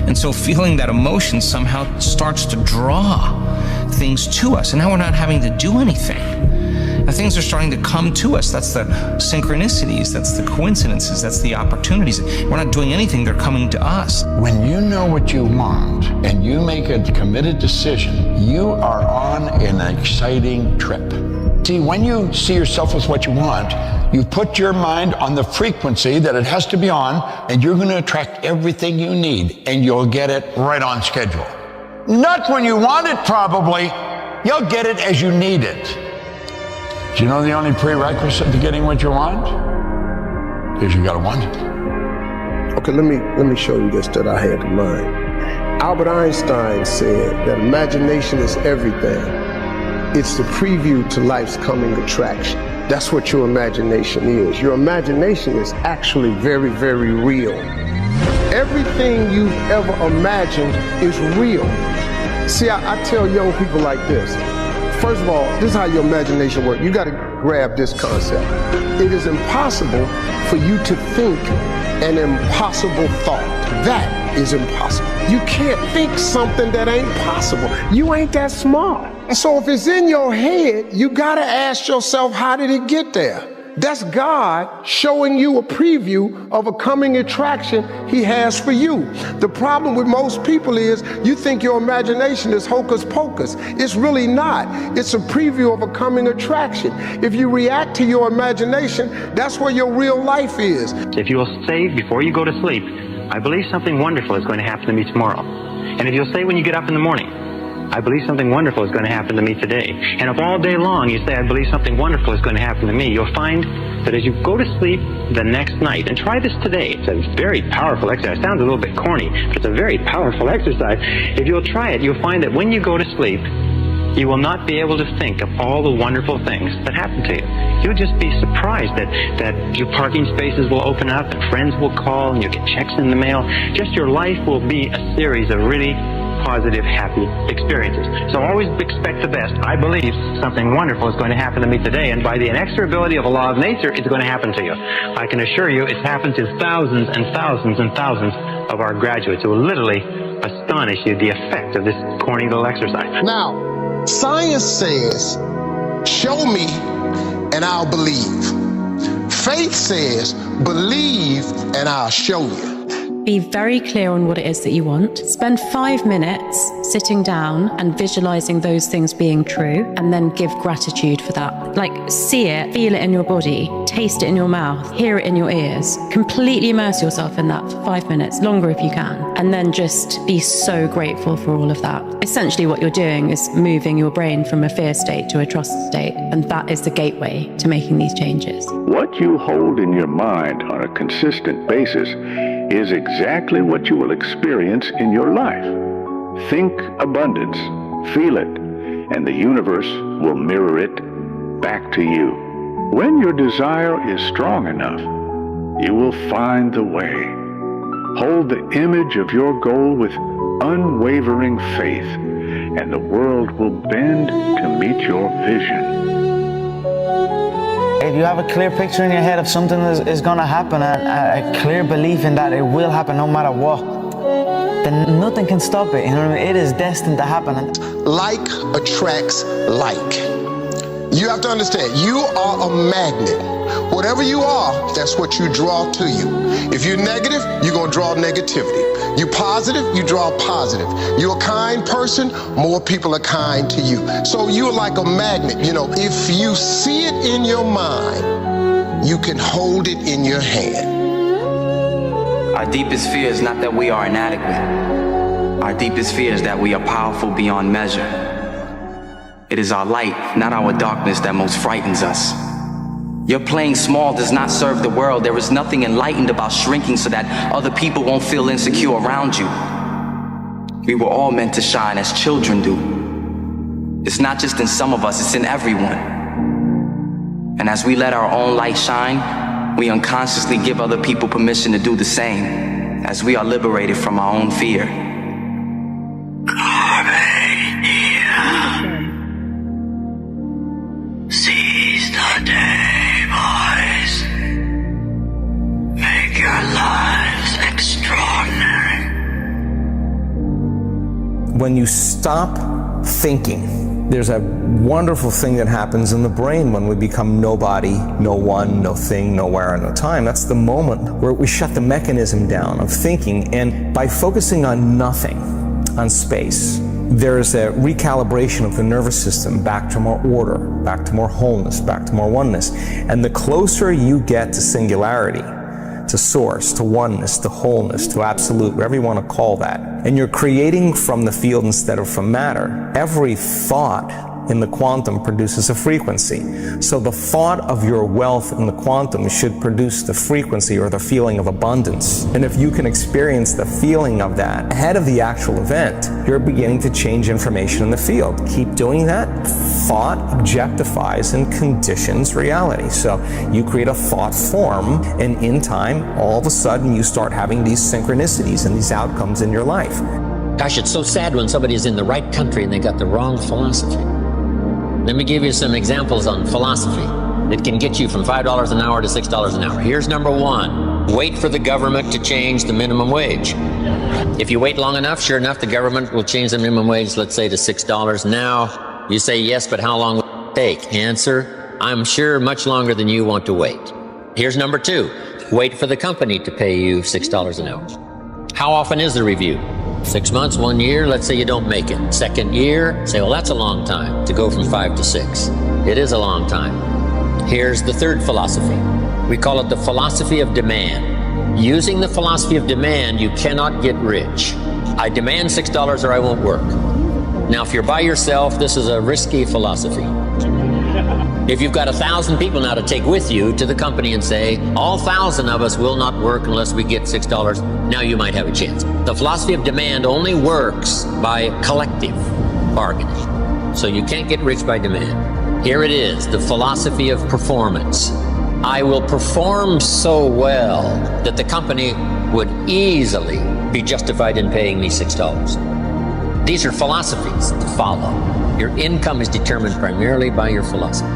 And so feeling that emotion somehow starts to draw things to us, and now we're not having to do anything. The things are starting to come to us. That's the synchronicities, that's the coincidences, that's the opportunities. We're not doing anything, they're coming to us. When you know what you want and you make a committed decision, you are on an exciting trip. See, when you see yourself as what you want, you put your mind on the frequency that it has to be on, and you're going to attract everything you need, and you'll get it right on schedule. Not when you want it, probably. You'll get it as you need it. Do you know the only prerequisite to getting what you want? Is you gotta want it. Okay, let me show you this that I had in mind. Albert Einstein said that imagination is everything. It's the preview to life's coming attraction. That's what your imagination is. Your imagination is actually very, very real. Everything you've ever imagined is real. See, I tell young people like this. First of all, this is how your imagination works. You got to grab this concept. It is impossible for you to think an impossible thought. That is impossible. You can't think something that ain't possible. You ain't that smart. So if it's in your head, you got to ask yourself, how did it get there? That's God showing you a preview of a coming attraction he has for you. The problem with most people is you think your imagination is hocus pocus. It's really not. It's a preview of a coming attraction. If you react to your imagination, that's where your real life is. If you will say before you go to sleep, I believe something wonderful is going to happen to me tomorrow. And if you'll say when you get up in the morning, I believe something wonderful is going to happen to me today. And if all day long you say, I believe something wonderful is going to happen to me, you'll find that as you go to sleep the next night, and try this today, it's a very powerful exercise. It sounds a little bit corny, but it's a very powerful exercise. If you'll try it, you'll find that when you go to sleep, you will not be able to think of all the wonderful things that happen to you. You'll just be surprised that your parking spaces will open up and friends will call and you'll get checks in the mail. Just your life will be a series of really positive, happy experiences. So always expect the best. I believe something wonderful is going to happen to me today, and by the inexorability of a law of nature, it's going to happen to you. I can assure you it's happened to thousands and thousands and thousands of our graduates who will literally astonish you the effect of this corny little exercise. Now, science says, show me and I'll believe. Faith says, believe and I'll show you. Be very clear on what it is that you want. Spend 5 minutes sitting down and visualizing those things being true, and then give gratitude for that. Like, see it, feel it in your body, taste it in your mouth, hear it in your ears. Completely immerse yourself in that for 5 minutes, longer if you can, and then just be so grateful for all of that. Essentially what you're doing is moving your brain from a fear state to a trust state, and that is the gateway to making these changes. What you hold in your mind on a consistent basis is exactly what you will experience in your life. Think abundance, feel it, and the universe will mirror it back to you. When your desire is strong enough, you will find the way. Hold the image of your goal with unwavering faith, and the world will bend to meet your vision. If you have a clear picture in your head of something that is going to happen, and a clear belief in that it will happen no matter what, then nothing can stop it. You know what I mean? It is destined to happen. Like attracts like. You have to understand, you are a magnet. Whatever you are, that's what you draw to you. If you're negative, you're going to draw negativity. You're positive, you draw positive. You're a kind person, more people are kind to you. So you're like a magnet. You know, if you see it in your mind, you can hold it in your hand. Our deepest fear is not that we are inadequate. Our deepest fear is that we are powerful beyond measure. It is our light, not our darkness, that most frightens us. Your playing small does not serve the world. There is nothing enlightened about shrinking so that other people won't feel insecure around you. We were all meant to shine as children do. It's not just in some of us, it's in everyone. And as we let our own light shine, we unconsciously give other people permission to do the same, as we are liberated from our own fear. Seize the day, boys. Make your lives extraordinary. When you stop thinking, there's a wonderful thing that happens in the brain when we become nobody, no one, no thing, nowhere, no time. That's the moment where we shut the mechanism down of thinking, and by focusing on nothing, on space, there's a recalibration of the nervous system back to more order, back to more wholeness, back to more oneness. And the closer you get to singularity, to source, to oneness, to wholeness, to absolute, whatever you want to call that, and you're creating from the field instead of from matter, every thought in the quantum produces a frequency. So the thought of your wealth in the quantum should produce the frequency or the feeling of abundance. And if you can experience the feeling of that ahead of the actual event, you're beginning to change information in the field. Keep doing that. Thought objectifies and conditions reality. So you create a thought form, and in time, all of a sudden, you start having these synchronicities and these outcomes in your life. Gosh, it's so sad when somebody's in the right country and they got the wrong philosophy. Let me give you some examples on philosophy that can get you from $5 an hour to $6 an hour. Here's number one. Wait for the government to change the minimum wage. If you wait long enough, sure enough, the government will change the minimum wage, let's say to $6. Now, you say yes, but how long will it take? Answer, I'm sure much longer than you want to wait. Here's number two. Wait for the company to pay you $6 an hour. How often is the review? 6 months, 1 year, let's say you don't make it. Second year, say, well, that's a long time to go from 5 to 6. It is a long time. Here's the third philosophy. We call it the philosophy of demand. Using the philosophy of demand, you cannot get rich. I demand $6 or I won't work. Now, if you're by yourself, this is a risky philosophy. If you've got 1,000 people now to take with you to the company and say, all 1,000 of us will not work unless we get $6, now you might have a chance. The philosophy of demand only works by collective bargaining. So you can't get rich by demand. Here it is, the philosophy of performance. I will perform so well that the company would easily be justified in paying me $6. These are philosophies to follow. Your income is determined primarily by your philosophy.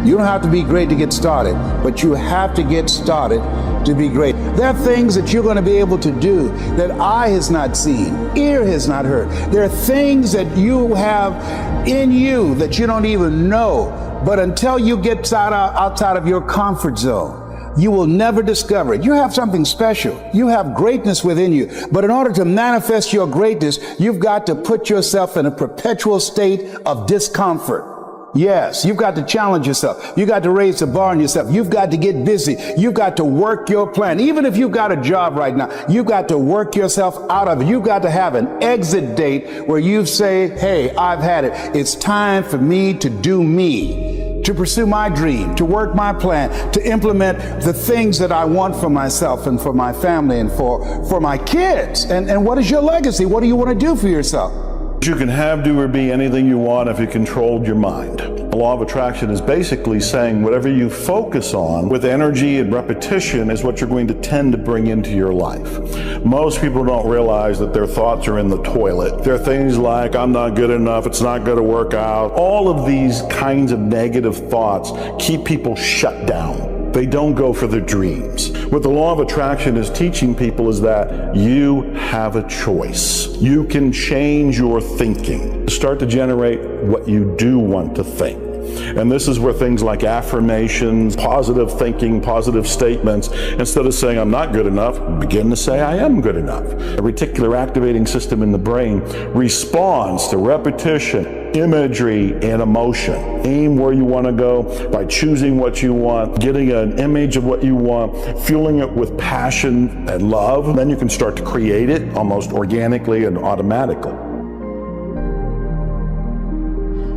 You don't have to be great to get started, but you have to get started to be great. There are things that you're going to be able to do that eye has not seen, ear has not heard. There are things that you have in you that you don't even know, but until you get outside of your comfort zone, you will never discover it. You have something special. You have greatness within you. But in order to manifest your greatness, you've got to put yourself in a perpetual state of discomfort. Yes, you've got to challenge yourself. You've got to raise the bar on yourself. You've got to get busy. You've got to work your plan. Even if you've got a job right now, you've got to work yourself out of it. You've got to have an exit date where you say, hey, I've had it. It's time for me to do me, to pursue my dream, to work my plan, to implement the things that I want for myself and for my family and for my kids. And what is your legacy? What do you want to do for yourself? You can have, do, or be anything you want if you controlled your mind. The law of attraction is basically saying whatever you focus on with energy and repetition is what you're going to tend to bring into your life. Most people don't realize that their thoughts are in the toilet. There are things like, I'm not good enough, it's not going to work out. All of these kinds of negative thoughts keep people shut down. They don't go for their dreams. What the law of attraction is teaching people is that you have a choice. You can change your thinking. Start to generate what you do want to think. And this is where things like affirmations, positive thinking, positive statements, instead of saying I'm not good enough, begin to say I am good enough. A reticular activating system in the brain responds to repetition, imagery, and emotion. Aim where you want to go by choosing what you want, getting an image of what you want, fueling it with passion and love. Then you can start to create it almost organically and automatically.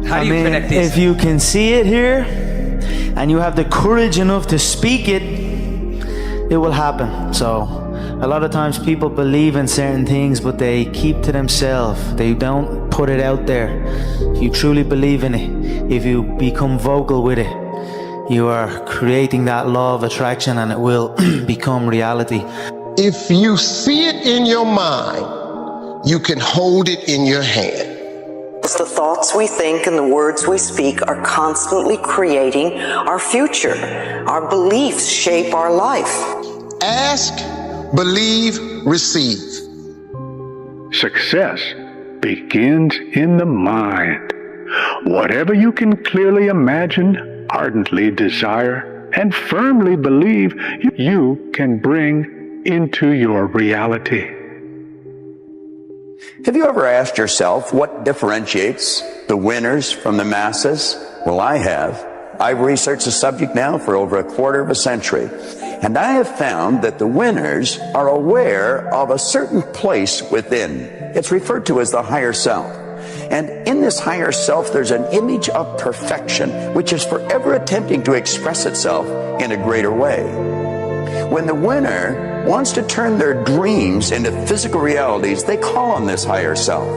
How do you connect these? If you can see it here and you have the courage enough to speak it, it will happen. So a lot of times people believe in certain things, but they keep to themselves. They don't put it out there. If you truly believe in it, if you become vocal with it, you are creating that law of attraction and it will become reality. If you see it in your mind, you can hold it in your hand. The thoughts we think and the words we speak are constantly creating our future. Our beliefs shape our life. Ask, believe, receive. Success begins in the mind. Whatever you can clearly imagine, ardently desire, and firmly believe, you can bring into your reality. Have you ever asked yourself what differentiates the winners from the masses? Well, I have. I've researched the subject now for over a quarter of a century, and I have found that the winners are aware of a certain place within. It's referred to as the higher self. And in this higher self, there's an image of perfection, which is forever attempting to express itself in a greater way. When the winner wants to turn their dreams into physical realities, they call on this higher self.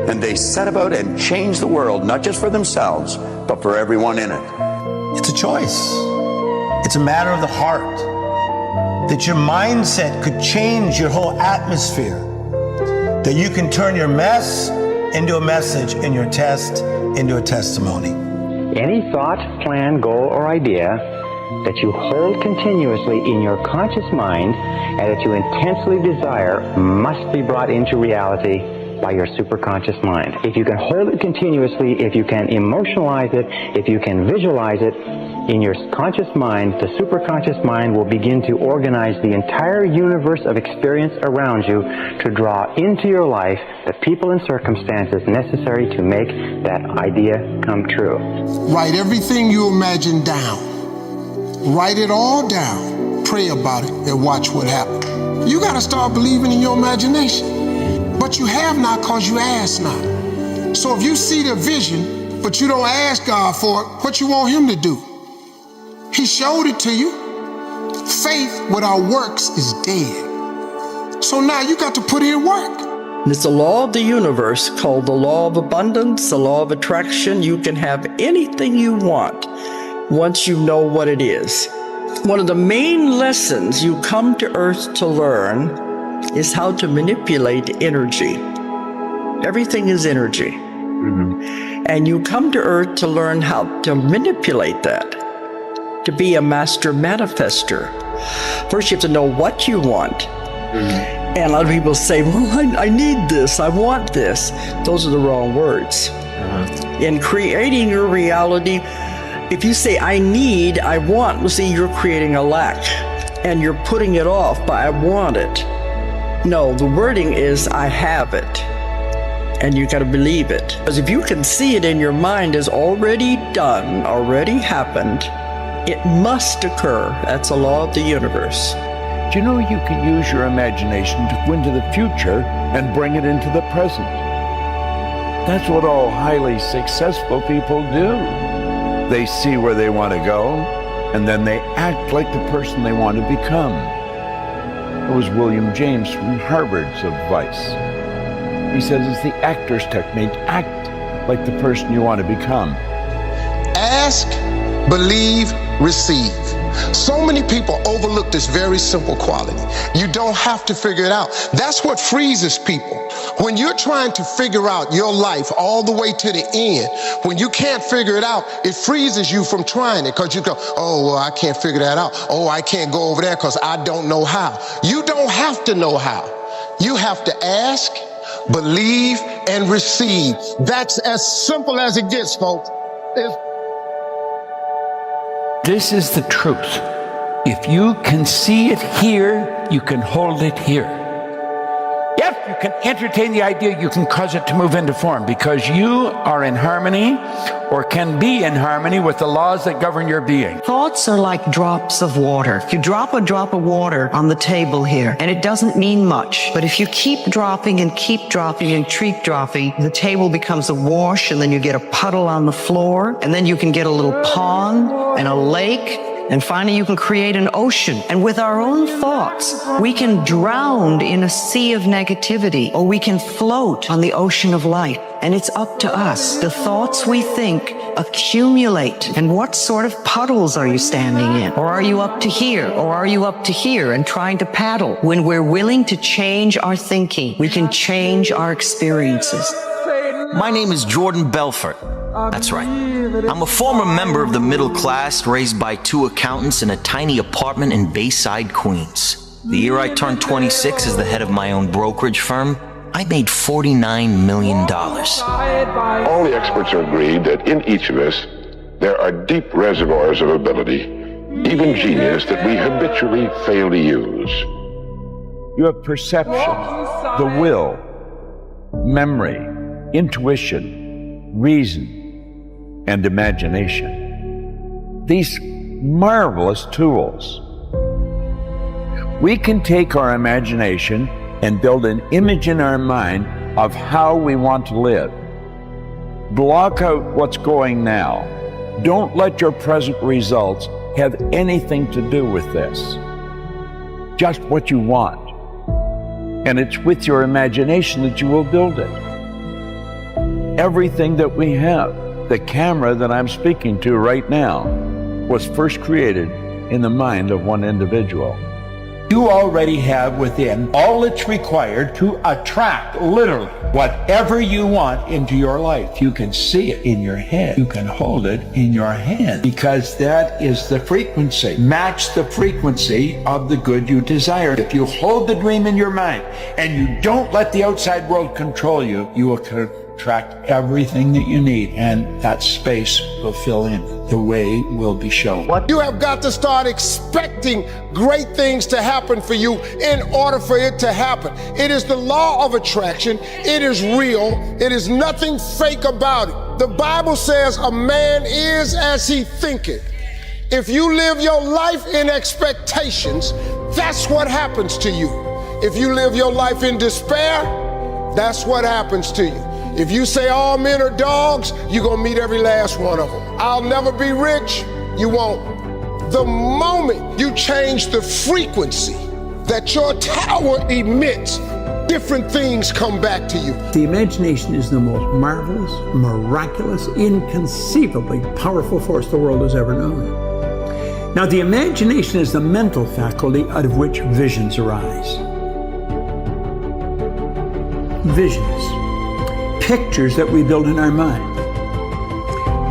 And they set about and change the world, not just for themselves, but for everyone in it. It's a choice. It's a matter of the heart. That your mindset could change your whole atmosphere. That you can turn your mess into a message and your test into a testimony. Any thought, plan, goal, or idea that you hold continuously in your conscious mind and that you intensely desire must be brought into reality by your superconscious mind. If you can hold it continuously, if you can emotionalize it, if you can visualize it in your conscious mind, the superconscious mind will begin to organize the entire universe of experience around you to draw into your life the people and circumstances necessary to make that idea come true. Write everything you imagine down. Write it all down. Pray about it and watch what happens. You got to start believing in your imagination. But you have not because you ask not. So if you see the vision, but you don't ask God for it, what you want him to do? He showed it to you. Faith without works is dead. So now you got to put in work. It's a law of the universe called the law of abundance, the law of attraction. You can have anything you want once you know what it is. One of the main lessons you come to Earth to learn is how to manipulate energy. Everything is energy. Mm-hmm. And you come to Earth to learn how to manipulate that, to be a master manifester. First, you have to know what you want. Mm-hmm. And a lot of people say, well, I need this, I want this. Those are the wrong words. Uh-huh. In creating your reality, if you say, I need, I want, well, see, you're creating a lack. And you're putting it off by, I want it. No, the wording is, I have it. And you got to believe it. Because if you can see it in your mind as already done, already happened, it must occur. That's a law of the universe. Do you know you can use your imagination to go into the future and bring it into the present? That's what all highly successful people do. They see where they want to go, and then they act like the person they want to become. It was William James from Harvard's advice. He says it's the actor's technique. Act like the person you want to become. Ask, believe, receive. So many people overlook this very simple quality. You don't have to figure it out. That's what freezes people. When you're trying to figure out your life all the way to the end, when you can't figure it out, it freezes you from trying it because you go, oh, well, I can't figure that out. Oh, I can't go over there because I don't know how. You don't have to know how. You have to ask, believe, and receive. That's as simple as it gets, folks. This is the truth. If you can see it here, you can hold it here. If you can entertain the idea, you can cause it to move into form, because you are in harmony, or can be in harmony, with the laws that govern your being. Thoughts are like drops of water. You drop a drop of water on the table here, and it doesn't mean much. But if you keep dropping and keep dropping and keep dropping, the table becomes a wash, and then you get a puddle on the floor, and then you can get a little pond and a lake, and finally you can create an ocean. And with our own thoughts, we can drown in a sea of negativity, or we can float on the ocean of light. And it's up to us. The thoughts we think accumulate. And what sort of puddles are you standing in? Or are you up to here? Or are you up to here and trying to paddle? When we're willing to change our thinking, we can change our experiences. My name is Jordan Belfort. That's right. I'm a former member of the middle class, raised by two accountants in a tiny apartment in Bayside, Queens. The year I turned 26 as the head of my own brokerage firm, I made $49 million. All the experts are agreed that in each of us, there are deep reservoirs of ability, even genius, that we habitually fail to use. You have perception, the will, memory, intuition, reason, and imagination. These marvelous tools. We can take our imagination and build an image in our mind of how we want to live. Block out what's going now. Don't let your present results have anything to do with this. Just what you want. And it's with your imagination that you will build it. Everything that we have, the camera that I'm speaking to right now, was first created in the mind of one individual. You already have within all that's required to attract literally whatever you want into your life. You can see it in your head. You can hold it in your hand, because that is the frequency. Match the frequency of the good you desire. If you hold the dream in your mind and you don't let the outside world control you, you will attract everything that you need, and that space will fill in. The way will be shown. You have got to start expecting great things to happen for you in order for it to happen. It is the law of attraction. It is real. It is nothing fake about it. The Bible says a man is as he thinketh. If you live your life in expectations, that's what happens to you. If you live your life in despair, that's what happens to you. If you say all men are dogs, you're gonna meet every last one of them. I'll never be rich, you won't. The moment you change the frequency that your tower emits, different things come back to you. The imagination is the most marvelous, miraculous, inconceivably powerful force the world has ever known. Now, the imagination is the mental faculty out of which visions arise. Visions. Pictures that we build in our mind.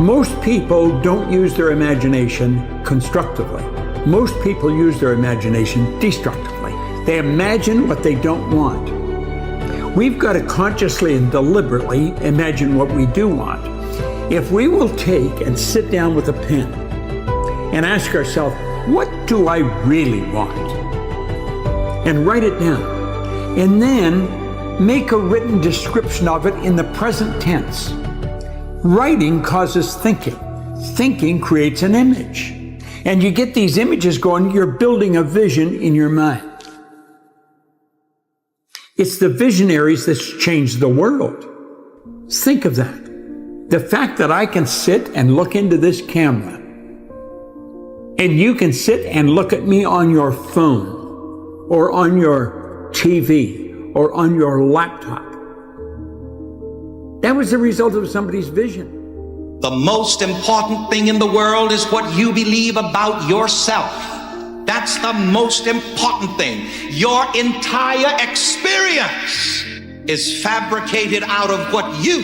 Most people don't use their imagination constructively. Most people use their imagination destructively. They imagine what they don't want. We've got to consciously and deliberately imagine what we do want. If we will take and sit down with a pen and ask ourselves, what do I really want? And write it down. And then make a written description of it in the present tense. Writing causes thinking. Thinking creates an image. And you get these images going, you're building a vision in your mind. It's the visionaries that's changed the world. Think of that. The fact that I can sit and look into this camera, and you can sit and look at me on your phone, or on your TV, or on your laptop. That was the result of somebody's vision. The most important thing in the world is what you believe about yourself. That's the most important thing. Your entire experience is fabricated out of what you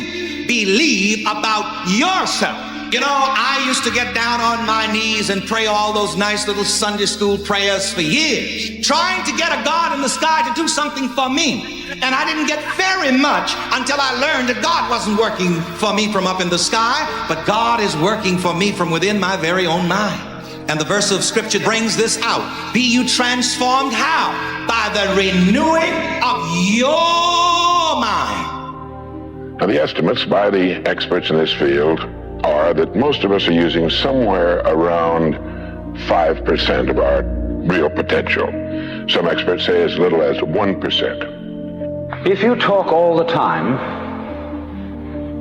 believe about yourself. You know, I used to get down on my knees and pray all those nice little Sunday school prayers for years, trying to get a God in the sky to do something for me. And I didn't get very much until I learned that God wasn't working for me from up in the sky, but God is working for me from within my very own mind. And the verse of scripture brings this out. Be you transformed how? By the renewing of your mind. Now, the estimates by the experts in this field are that most of us are using somewhere around 5% of our real potential. Some experts say as little as 1%. If you talk all the time,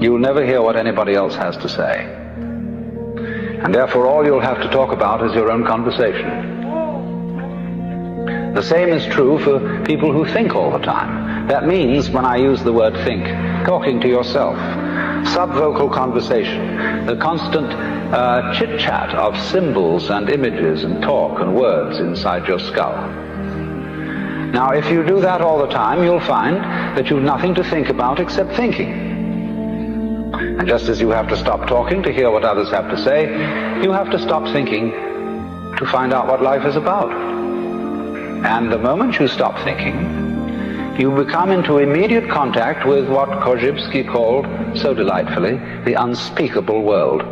you'll never hear what anybody else has to say. And therefore all you'll have to talk about is your own conversation. The same is true for people who think all the time. That means, when I use the word think, talking to yourself, subvocal conversation, the constant chit-chat of symbols and images and talk and words inside your skull. Now, if you do that all the time, you'll find that you've nothing to think about except thinking. And just as you have to stop talking to hear what others have to say, you have to stop thinking to find out what life is about. And the moment you stop thinking, you become into immediate contact with what 𝐓𝐫𝐿 called, so delightfully, the unspeakable world.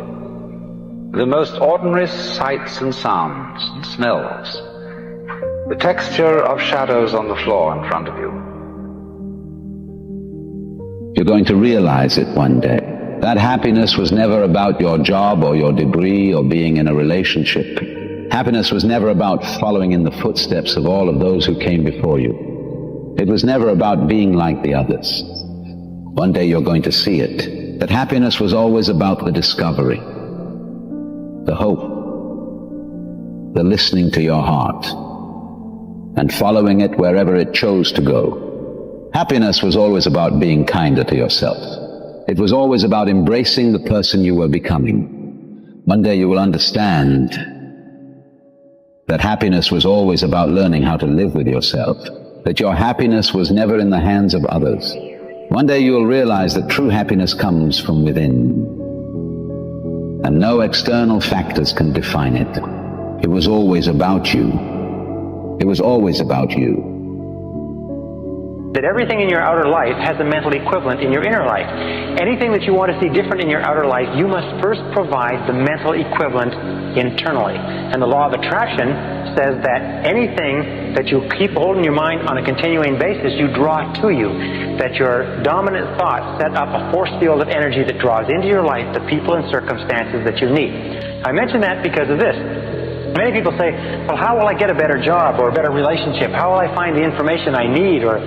The most ordinary sights and sounds and smells. The texture of shadows on the floor in front of you. You're going to realize it one day. That happiness was never about your job or your degree or being in a relationship. Happiness was never about following in the footsteps of all of those who came before you. It was never about being like the others. One day you're going to see it. That happiness was always about the discovery, the hope, the listening to your heart, and following it wherever it chose to go. Happiness was always about being kinder to yourself. It was always about embracing the person you were becoming. One day you will understand that happiness was always about learning how to live with yourself, that your happiness was never in the hands of others. One day you will realize that true happiness comes from within, and no external factors can define it. It was always about you. It was always about you. That everything in your outer life has a mental equivalent in your inner life. Anything that you want to see different in your outer life, you must first provide the mental equivalent internally. And the law of attraction says that anything that you keep holding your mind on a continuing basis, you draw to you. That your dominant thoughts set up a force field of energy that draws into your life the people and circumstances that you need. I mention that because of this. Many people say, well, how will I get a better job or a better relationship? How will I find the information I need or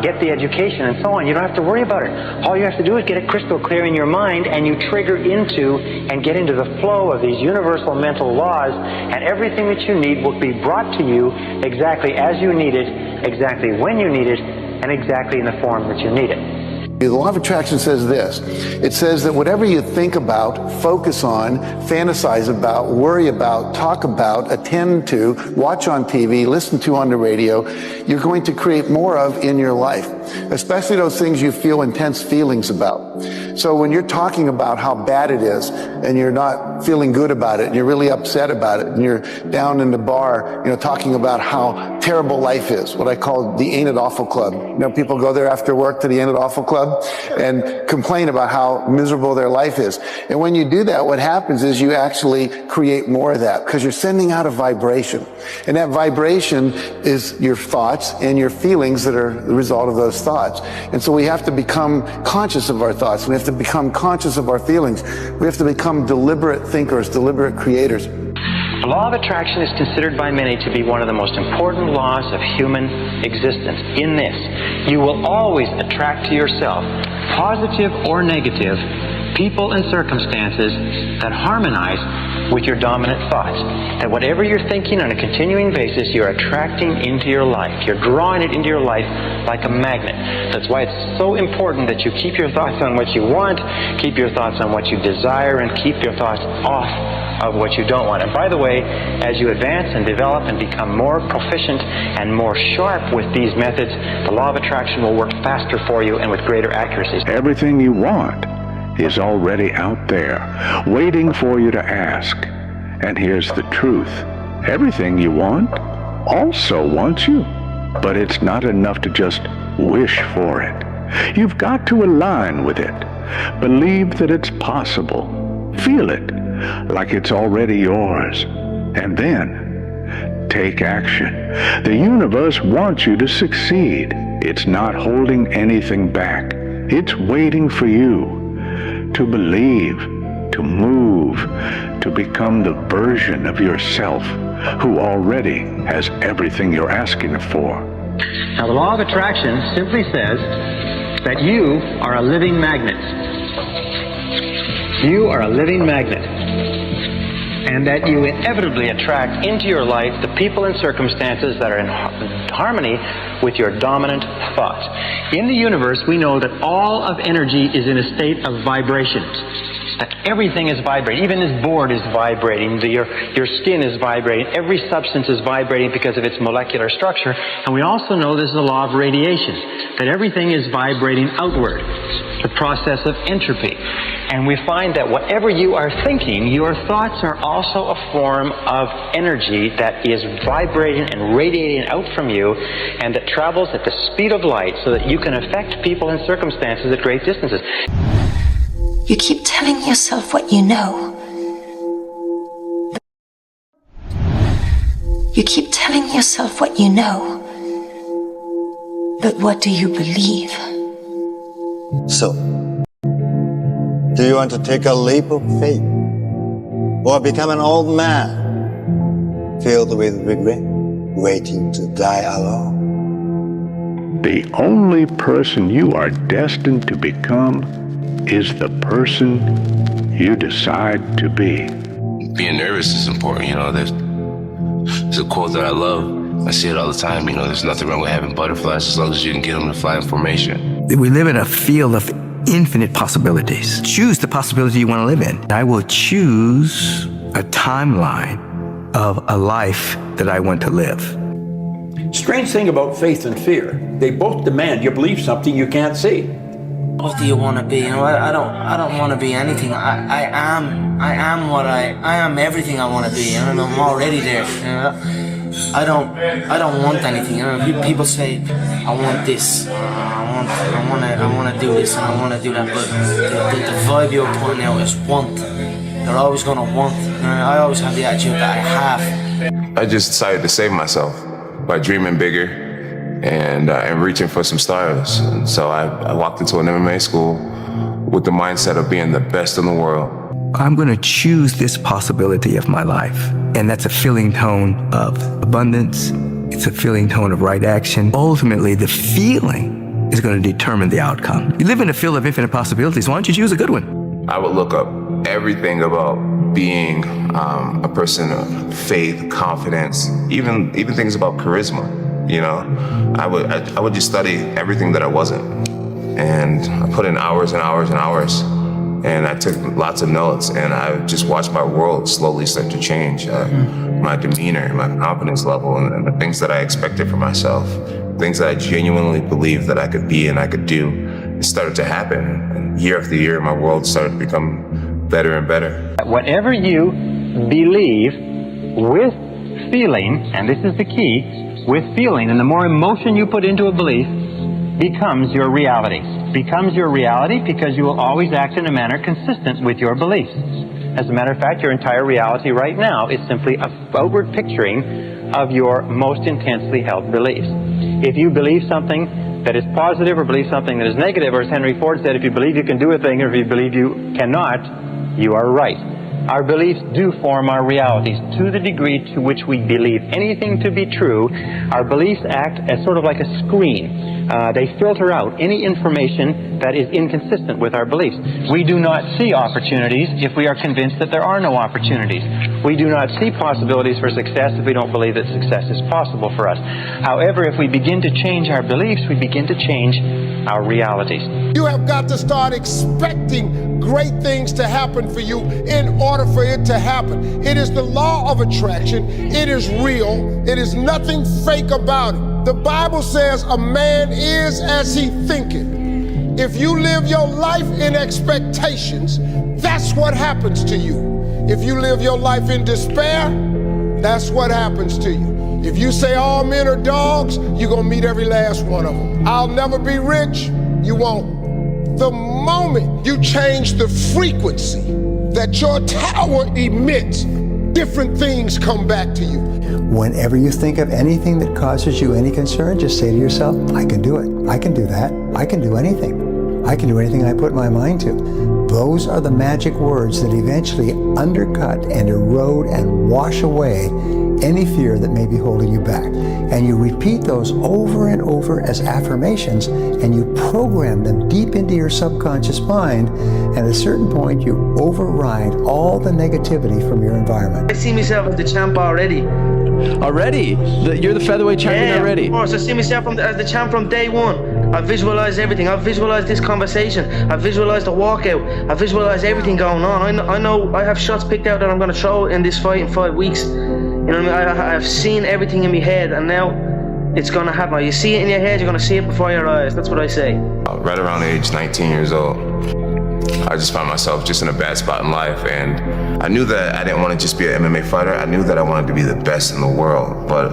get the education and so on? You don't have to worry about it. All you have to do is get it crystal clear in your mind, and you trigger into and get into the flow of these universal mental laws, and everything that you need will be brought to you exactly as you need it, exactly when you need it, and exactly in the form that you need it. The law of attraction says this. It says that whatever you think about, focus on, fantasize about, worry about, talk about, attend to, watch on TV, listen to on the radio, you're going to create more of in your life, especially those things you feel intense feelings about. So when you're talking about how bad it is and you're not feeling good about it and you're really upset about it and you're down in the bar, talking about how terrible life is, what I call the Ain't It Awful Club. People go there after work to the Ain't It Awful Club and complain about how miserable their life is. And when you do that, what happens is you actually create more of that because you're sending out a vibration. And that vibration is your thoughts and your feelings that are the result of those thoughts. And so we have to become conscious of our thoughts. We have to become conscious of our feelings. We have to become deliberate thinkers, deliberate creators. The law of attraction is considered by many to be one of the most important laws of human existence. In this, you will always attract to yourself, positive or negative, people and circumstances that harmonize with your dominant thoughts. That whatever you're thinking on a continuing basis, you're attracting into your life. You're drawing it into your life like a magnet. That's why it's so important that you keep your thoughts on what you want, keep your thoughts on what you desire, and keep your thoughts off of what you don't want. And by the way, as you advance and develop and become more proficient and more sharp with these methods, the law of attraction will work faster for you and with greater accuracy. Everything you want is already out there, waiting for you to ask. And here's the truth. Everything you want also wants you. But it's not enough to just wish for it. You've got to align with it. Believe that it's possible. Feel it. like it's already yours. And then take action. The universe wants you to succeed. It's not holding anything back. It's waiting for you to believe, to move, to become the version of yourself who already has everything you're asking for. Now, the law of attraction simply says that you are a living magnet. You are a living magnet. And that you inevitably attract into your life the people and circumstances that are in harmony with your dominant thoughts. In the universe, we know that all of energy is in a state of vibrations. That everything is vibrating. Even this board is vibrating. Your skin is vibrating. Every substance is vibrating because of its molecular structure. And we also know there's the law of radiation, that everything is vibrating outward, the process of entropy. And we find that whatever you are thinking, your thoughts are also a form of energy that is vibrating and radiating out from you, and that travels at the speed of light so that you can affect people and circumstances at great distances. You keep telling yourself what you know. You keep telling yourself what you know. But what do you believe? So, do you want to take a leap of faith? Or become an old man, filled with regret, waiting to die alone? The only person you are destined to become is the person you decide to be. Being nervous is important, you know. There's a quote that I love. I see it all the time, you know, there's nothing wrong with having butterflies as long as you can get them to fly in formation. We live in a field of infinite possibilities. Choose the possibility you want to live in. I will choose a timeline of a life that I want to live. Strange thing about faith and fear, they both demand you believe something you can't see. What do you want to be? You know, I don't want to be anything. I am everything I want to be. You know, I'm already there. You know? I don't want anything. You know, people say, I want this. I want to do this and I want to do that. But the vibe you're putting out is want. They're always gonna want. You know, I always have the attitude that I have. I just decided to save myself by dreaming bigger and reaching for some stars. And so I walked into an MMA school with the mindset of being the best in the world. I'm going to choose this possibility of my life. And that's a feeling tone of abundance. It's a feeling tone of right action. Ultimately, the feeling is going to determine the outcome. You live in a field of infinite possibilities. Why don't you choose a good one? I would look up everything about being a person of faith, confidence, even things about charisma. You know, I would just study everything that I wasn't. And I put in hours and hours and hours. And I took lots of notes, and I just watched my world slowly start to change. My demeanor, my confidence level, and the things that I expected for myself, things that I genuinely believed that I could be and I could do, it started to happen. And year after year, my world started to become better and better. Whatever you believe with feeling, and this is the key, with feeling, and the more emotion you put into a belief, becomes your reality. Becomes your reality because you will always act in a manner consistent with your beliefs. As a matter of fact, your entire reality right now is simply an outward picturing of your most intensely held beliefs. If you believe something that is positive or believe something that is negative, or as Henry Ford said, if you believe you can do a thing or if you believe you cannot, you are right. Our beliefs do form our realities. To the degree to which we believe anything to be true, our beliefs act as sort of like a screen. They filter out any information that is inconsistent with our beliefs. We do not see opportunities if we are convinced that there are no opportunities. We do not see possibilities for success if we don't believe that success is possible for us. However, if we begin to change our beliefs, we begin to change our realities. You have got to start expecting great things to happen for you in order for it to happen. It is the law of attraction. It is real. It is nothing fake about it. The Bible says a man is as he thinketh. If you live your life in expectations, that's what happens to you. If you live your life in despair, that's what happens to you. If you say all men are dogs, you're gonna meet every last one of them. I'll never be rich, you won't. The moment you change the frequency that your tower emits, different things come back to you. Whenever you think of anything that causes you any concern, just say to yourself, I can do it. I can do that. I can do anything. I can do anything I put my mind to. Those are the magic words that eventually undercut and erode and wash away any fear that may be holding you back. And you repeat those over and over as affirmations, and you program them deep into your subconscious mind, and at a certain point you override all the negativity from your environment. I see myself as the champ already. Already? You're the featherweight champion already? Of course, I see myself as the champ from day one. I visualize everything. I visualize this conversation. I visualize the walkout. I visualize everything going on. I know I have shots picked out that I'm going to throw in this fight in 5 weeks. You know what I mean? I've seen everything in my head, and now it's going to happen. You see it in your head, you're going to see it before your eyes. That's what I say. Right around age 19 years old, I just found myself just in a bad spot in life, and I knew that I didn't want to just be an MMA fighter. I knew that I wanted to be the best in the world, but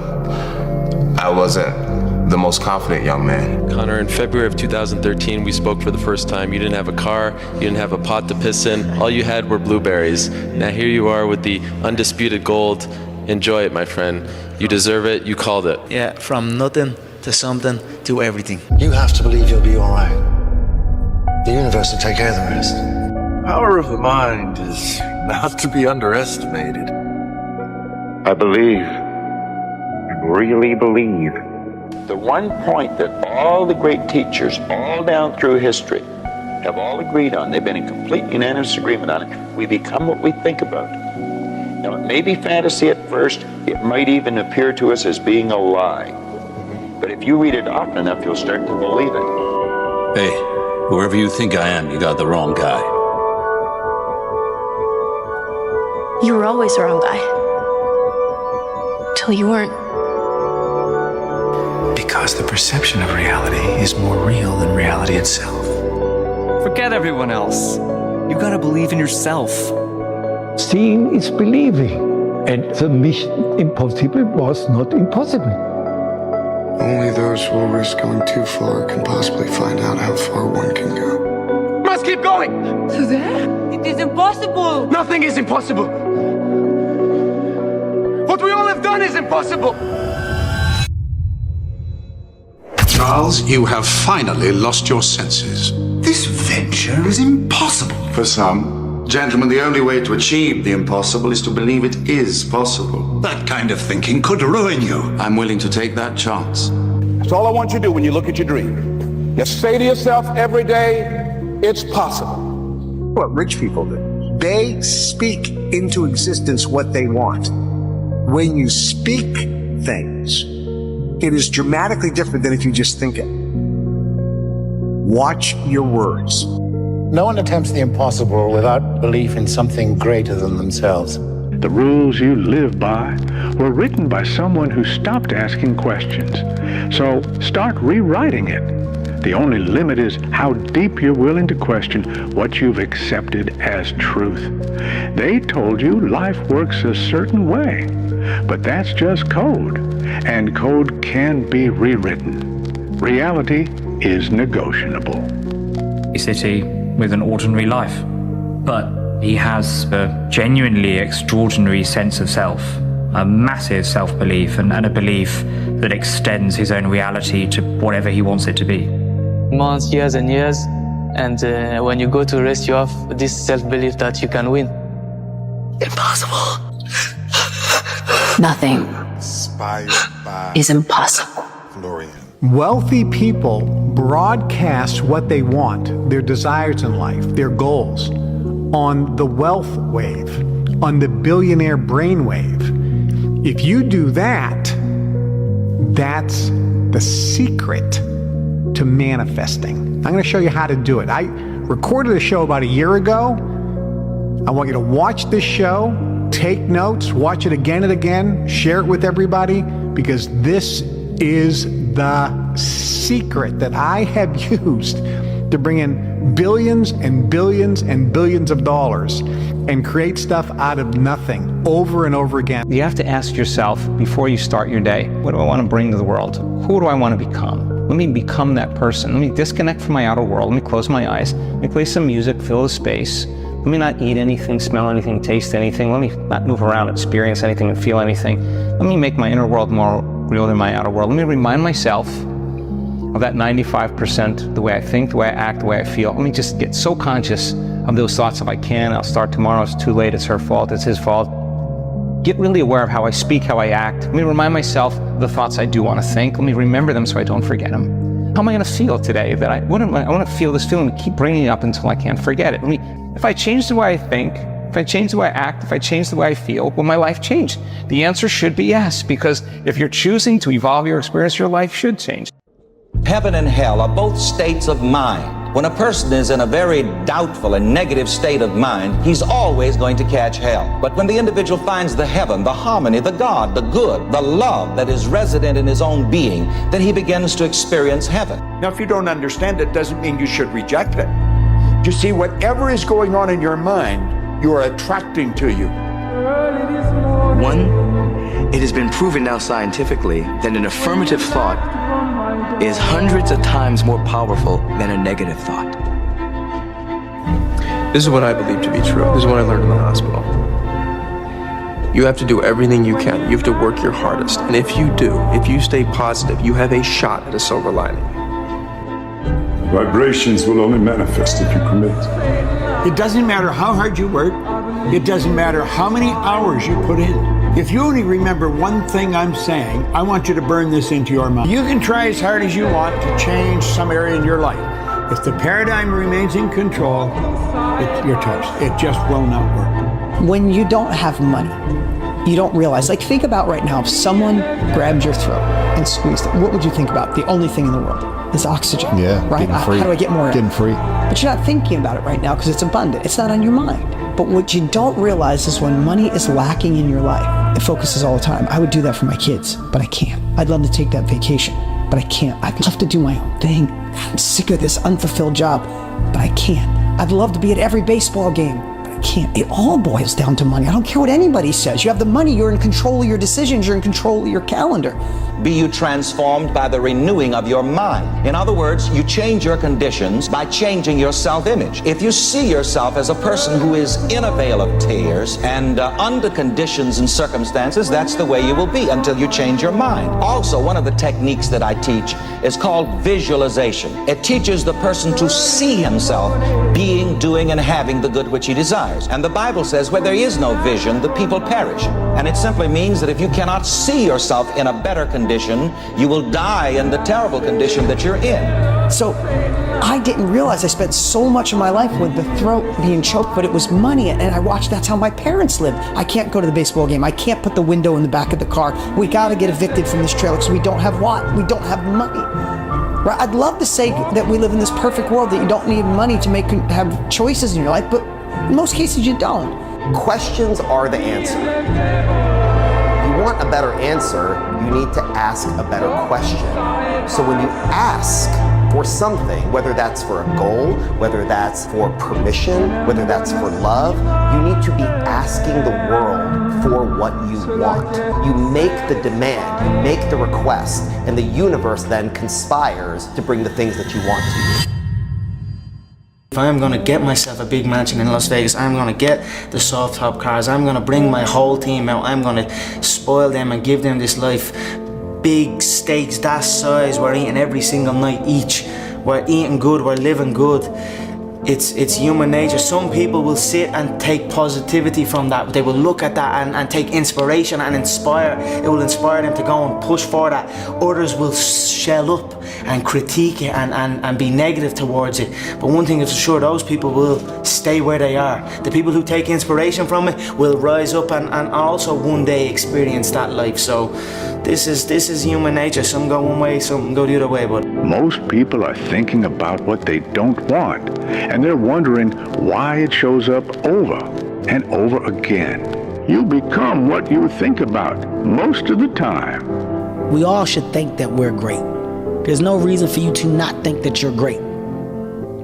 I wasn't the most confident young man. Connor, in February of 2013, we spoke for the first time. You didn't have a car, you didn't have a pot to piss in, all you had were blueberries. Now here you are with the undisputed gold. Enjoy it, my friend. You deserve it, you called it. Yeah, from nothing to something to everything. You have to believe you'll be all right. The universe will take care of the rest. Power of the mind is not to be underestimated. I believe, really believe. The one point that all the great teachers, all down through history, have all agreed on, they've been in complete unanimous agreement on it, we become what we think about. Now, it may be fantasy at first, it might even appear to us as being a lie. But if you read it often enough, you'll start to believe it. Hey, whoever you think I am, you got the wrong guy. You were always the wrong guy. Till you weren't. Because the perception of reality is more real than reality itself. Forget everyone else. You gotta believe in yourself. Seeing is believing, and the mission impossible was not impossible. Only those who will risk going too far can possibly find out how far one can go. Must keep going! To that? It is impossible! Nothing is impossible! What we all have done is impossible! Charles, you have finally lost your senses. This venture is impossible. For some. Gentlemen, the only way to achieve the impossible is to believe it is possible. That kind of thinking could ruin you. I'm willing to take that chance. That's all I want you to do when you look at your dream. Just say to yourself every day, it's possible. What rich people do. They speak into existence what they want. When you speak things, it is dramatically different than if you just think it. Watch your words. No one attempts the impossible without belief in something greater than themselves. The rules you live by were written by someone who stopped asking questions. So start rewriting it. The only limit is how deep you're willing to question what you've accepted as truth. They told you life works a certain way, but that's just code, and code can be rewritten. Reality is negotiable. A city with an ordinary life, but he has a genuinely extraordinary sense of self, a massive self-belief, and a belief that extends his own reality to whatever he wants it to be. Months, years and years, and when you go to rest, you have this self-belief that you can win. Impossible. Nothing is impossible. Florian. Wealthy people broadcast what they want, their desires in life, their goals, on the wealth wave, on the billionaire brainwave. If you do that, that's the secret to manifesting. I'm going to show you how to do it. I recorded a show about a year ago. I want you to watch this show, take notes, watch it again and again, share it with everybody, because this is the secret that I have used to bring in billions and billions and billions of dollars and create stuff out of nothing over and over again. You have to ask yourself before you start your day, what do I want to bring to the world? Who do I want to become? Let me become that person. Let me disconnect from my outer world. Let me close my eyes. Let me play some music, fill the space. Let me not eat anything, smell anything, taste anything. Let me not move around, experience anything, and feel anything. Let me make my inner world more real than my outer world. Let me remind myself of that 95%, the way I think, the way I act, the way I feel. Let me just get so conscious of those thoughts if I can. I'll start tomorrow. It's too late. It's her fault. It's his fault. Get really aware of how I speak, how I act. Let me remind myself of the thoughts I do want to think. Let me remember them so I don't forget them. How am I going to feel today? I want to feel this feeling and keep bringing it up until I can't forget it. If I change the way I think, if I change the way I act, if I change the way I feel, will my life change? The answer should be yes, because if you're choosing to evolve your experience, your life should change. Heaven and hell are both states of mind. When a person is in a very doubtful and negative state of mind, he's always going to catch hell. But when the individual finds the heaven, the harmony, the God, the good, the love that is resident in his own being, then he begins to experience heaven. Now, if you don't understand it, doesn't mean you should reject it. You see, whatever is going on in your mind, you are attracting to you. One, it has been proven now scientifically that an affirmative thought is hundreds of times more powerful than a negative thought. This is what I believe to be true. This is what I learned in the hospital. You have to do everything you can. You have to work your hardest. And if you do, if you stay positive, you have a shot at a silver lining. Vibrations will only manifest if you commit. It doesn't matter how hard you work. It doesn't matter how many hours you put in. If you only remember one thing I'm saying, I want you to burn this into your mind. You can try as hard as you want to change some area in your life. If the paradigm remains in control, you're toast. It just will not work. When you don't have money, you don't realize, like think about right now, if someone grabbed your throat and squeezed it, what would you think about? The only thing in the world is oxygen. Yeah, right? How do I get more? Getting free. But you're not thinking about it right now because it's abundant. It's not on your mind. But what you don't realize is when money is lacking in your life, it focuses all the time. I would do that for my kids, but I can't. I'd love to take that vacation, but I can't. I'd love to do my own thing. I'm sick of this unfulfilled job, but I can't. I'd love to be at every baseball game, but I can't. It all boils down to money. I don't care what anybody says. You have the money, you're in control of your decisions, you're in control of your calendar. Be you transformed by the renewing of your mind. In other words, you change your conditions by changing your self-image. If you see yourself as a person who is in a vale of tears and under conditions and circumstances, that's the way you will be until you change your mind. Also, one of the techniques that I teach is called visualization. It teaches the person to see himself being, doing, and having the good which he desires. And the Bible says where there is no vision, the people perish. And it simply means that if you cannot see yourself in a better condition, you will die in the terrible condition that you're in. So I didn't realize I spent so much of my life with the throat being choked, but it was money, and I watched that's how my parents lived. I can't go to the baseball game. I can't put the window in the back of the car. We got to get evicted from this trailer because we don't have what? We don't have money. Right? I'd love to say that we live in this perfect world that you don't need money to have choices in your life, but in most cases you don't. Questions are the answer. You want a better answer, you need to ask a better question. So when you ask for something, whether that's for a goal, whether that's for permission, whether that's for love, you need to be asking the world for what you want. You make the demand, you make the request, and the universe then conspires to bring the things that you want to you. If I'm gonna get myself a big mansion in Las Vegas, I'm gonna get the soft top cars, I'm gonna bring my whole team out, I'm gonna spoil them and give them this life. Big steaks that size, we're eating every single night each. We're eating good, we're living good. It's human nature. Some people will sit and take positivity from that. They will look at that and take inspiration and inspire. It will inspire them to go and push for that. Others will shell up and critique it and be negative towards it. But one thing is for sure, those people will stay where they are. The people who take inspiration from it will rise up and also one day experience that life. So this is human nature. Some go one way, some go the other way. But most people are thinking about what they don't want, and they're wondering why it shows up over and over again. You become what you think about most of the time. We all should think that we're great. There's no reason for you to not think that you're great.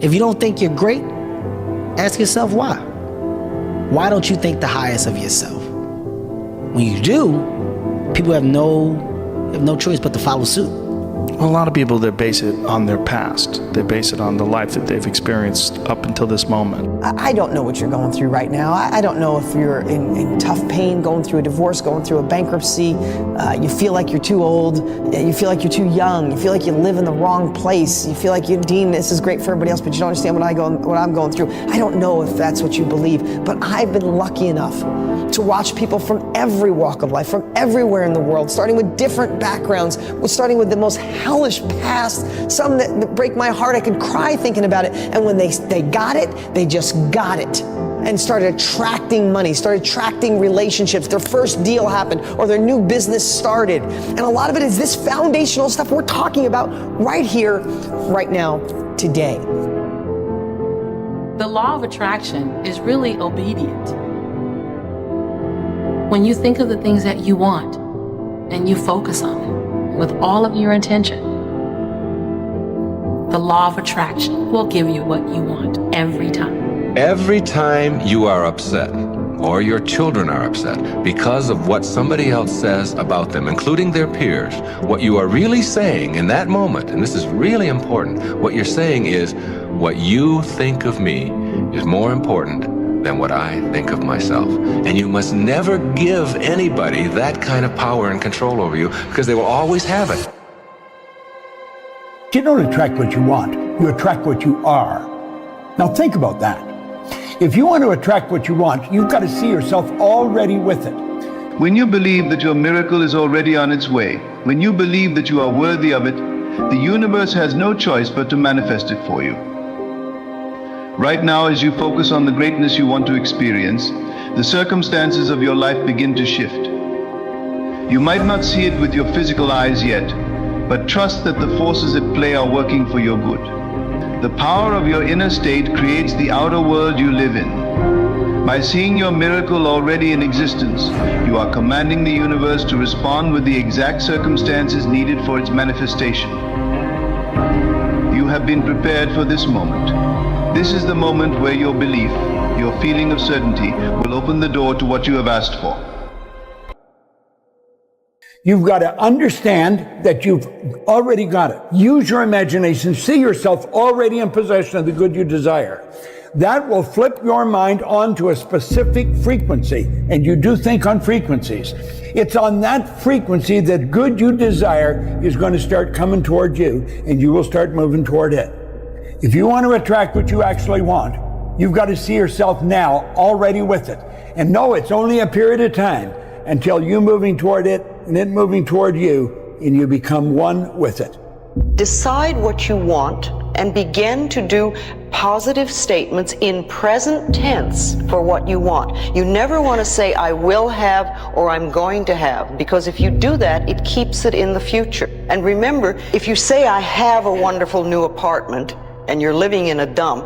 If you don't think you're great, ask yourself why. Why don't you think the highest of yourself? When you do, people have no choice but to follow suit. A lot of people, they base it on their past. They base it on the life that they've experienced up until this moment. I don't know what you're going through right now. I don't know if you're in tough pain, going through a divorce, going through a bankruptcy. You feel like you're too old. You feel like you're too young. You feel like you live in the wrong place. You feel like, Dean, this is great for everybody else, but you don't understand what I'm going through. I don't know if that's what you believe, but I've been lucky enough to watch people from every walk of life, from everywhere in the world, starting with different backgrounds, starting with the most hellish past, some that break my heart. I could cry thinking about it. And when they got it, they just got it and started attracting money, started attracting relationships. Their first deal happened or their new business started. And a lot of it is this foundational stuff we're talking about right here, right now, today. The law of attraction is really obedient. When you think of the things that you want and you focus on them with all of your intention, the law of attraction will give you what you want every time. Every time you are upset or your children are upset because of what somebody else says about them, including their peers, what you are really saying in that moment, and this is really important, what you're saying is, what you think of me is more important than what I think of myself. And you must never give anybody that kind of power and control over you, because they will always have it. You don't attract what you want, you attract what you are. Now think about that. If you want to attract what you want, you've got to see yourself already with it. When you believe that your miracle is already on its way, when you believe that you are worthy of it, the universe has no choice but to manifest it for you. Right now, as you focus on the greatness you want to experience, the circumstances of your life begin to shift. You might not see it with your physical eyes yet, but trust that the forces at play are working for your good. The power of your inner state creates the outer world you live in. By seeing your miracle already in existence, you are commanding the universe to respond with the exact circumstances needed for its manifestation. You have been prepared for this moment. This is the moment where your belief, your feeling of certainty, will open the door to what you have asked for. You've got to understand that you've already got it. Use your imagination. See yourself already in possession of the good you desire. That will flip your mind onto a specific frequency, and you do think on frequencies. It's on that frequency that good you desire is going to start coming toward you, and you will start moving toward it. If you want to attract what you actually want, you've got to see yourself now already with it. And know it's only a period of time until you moving toward it and it moving toward you, and you become one with it. Decide what you want and begin to do positive statements in present tense for what you want. You never want to say, I will have or I'm going to have, because if you do that, it keeps it in the future. And remember, if you say, I have a wonderful new apartment, and you're living in a dump,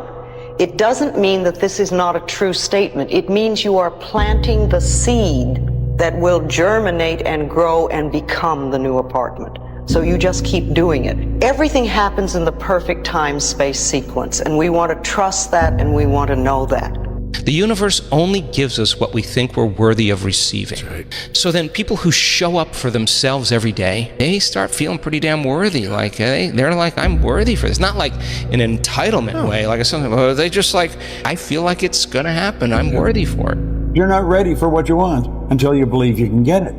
it doesn't mean that this is not a true statement. It means you are planting the seed that will germinate and grow and become the new apartment. So you just keep doing it. Everything happens in the perfect time-space sequence, and we want to trust that and we want to know that. The universe only gives us what we think we're worthy of receiving. Right. So then people who show up for themselves every day, they start feeling pretty damn worthy. Like they're like, I'm worthy for this. Not like in an entitlement way, like something. They just like, I feel like it's gonna happen. I'm worthy for it. You're not ready for what you want until you believe you can get it.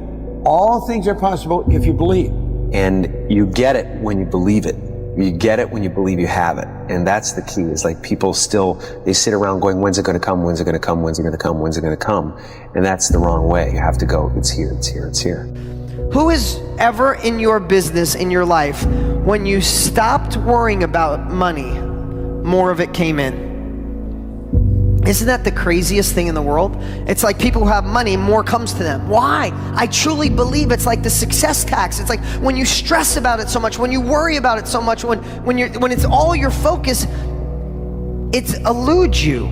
All things are possible if you believe. And you get it when you believe it. You get it when you believe you have it. And that's the key. It's like people still, they sit around going, when's it going to come? When's it going to come? When's it going to come? When's it going to come? And that's the wrong way. You have to go, it's here, it's here, it's here. Who is ever in your business, in your life, when you stopped worrying about money, more of it came in? Isn't that the craziest thing in the world? It's like people who have money, more comes to them. Why? I truly believe it's like the success tax. It's like when you stress about it so much, when you worry about it so much, when it's all your focus, it eludes you.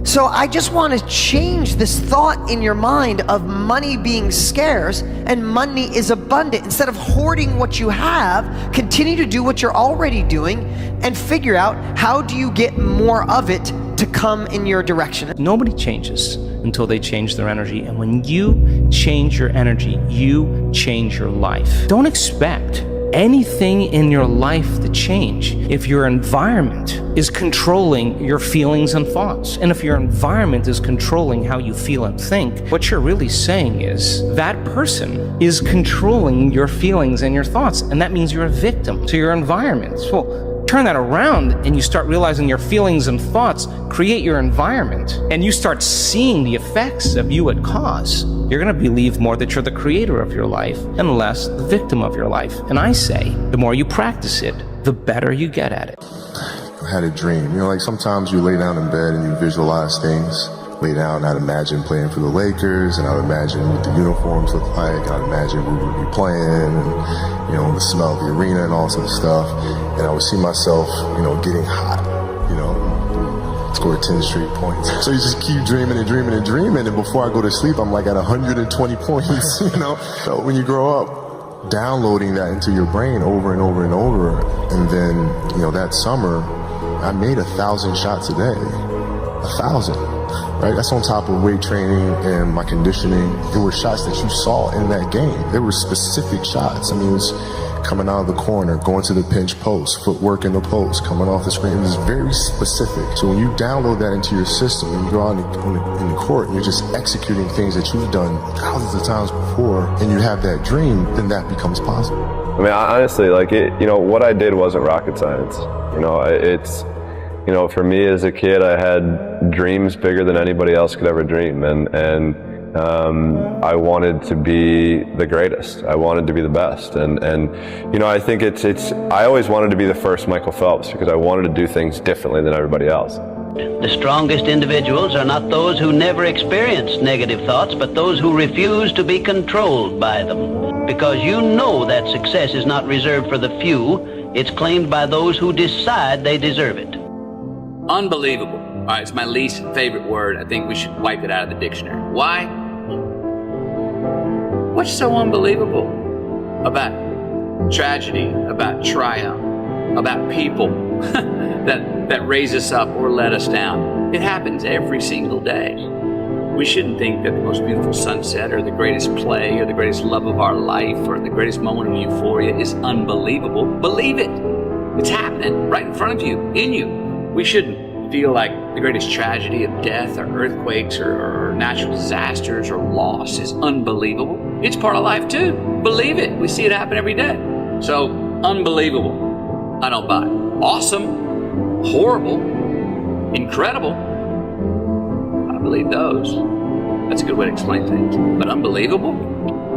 So I just want to change this thought in your mind of money being scarce and money is abundant. Instead of hoarding what you have, continue to do what you're already doing and figure out how do you get more of it to come in your direction. Nobody changes until they change their energy. And when you change your energy, you change your life. Don't expect anything in your life to change if your environment is controlling your feelings and thoughts. And if your environment is controlling how you feel and think, what you're really saying is that person is controlling your feelings and your thoughts, and that means you're a victim to your environment. So turn that around and you start realizing your feelings and thoughts create your environment, and you start seeing the effects of you at cause. You're going to believe more that you're the creator of your life and less the victim of your life. And I say, the more you practice it, the better you get at it. I had a dream. You know, like sometimes you lay down in bed and you visualize things. Lay down, I'd imagine playing for the Lakers, and I would imagine what the uniforms look like. I'd imagine we would be playing, and, you know, the smell of the arena and all sort of stuff. And I would see myself, you know, getting hot, you know, score 10 straight points. So you just keep dreaming and dreaming and dreaming, and before I go to sleep, I'm like at 120 points, you know. So when you grow up, downloading that into your brain over and over and over, and then, you know, that summer, I made 1,000 shots a day. 1,000. Right? That's on top of weight training and my conditioning. There were shots that you saw in that game. There were specific shots. I mean, it was coming out of the corner, going to the pinch post, footwork in the post, coming off the screen. It was very specific. So when you download that into your system and you go out in the court and you're just executing things that you've done thousands of times before, and you have that dream, then that becomes possible. I mean, honestly, like, you know, what I did wasn't rocket science. You know, it's, you know, for me as a kid, I had dreams bigger than anybody else could ever dream, and I wanted to be the greatest. I wanted to be the best, and you know, I think I always wanted to be the first Michael Phelps because I wanted to do things differently than everybody else. The strongest individuals are not those who never experience negative thoughts, but those who refuse to be controlled by them. Because you know that success is not reserved for the few, it's claimed by those who decide they deserve it. Unbelievable. All right, it's my least favorite word. I think we should wipe it out of the dictionary. Why? What's so unbelievable about tragedy, about triumph, about people that raise us up or let us down? It happens every single day. We shouldn't think that the most beautiful sunset or the greatest play or the greatest love of our life or the greatest moment of euphoria is unbelievable. Believe it. It's happening right in front of you, in you. We shouldn't feel like the greatest tragedy of death or earthquakes or natural disasters or loss is unbelievable. It's part of life too. Believe it. We see it happen every day. So, unbelievable. I don't buy it. Awesome. Horrible. Incredible. I believe those. That's a good way to explain things. But unbelievable?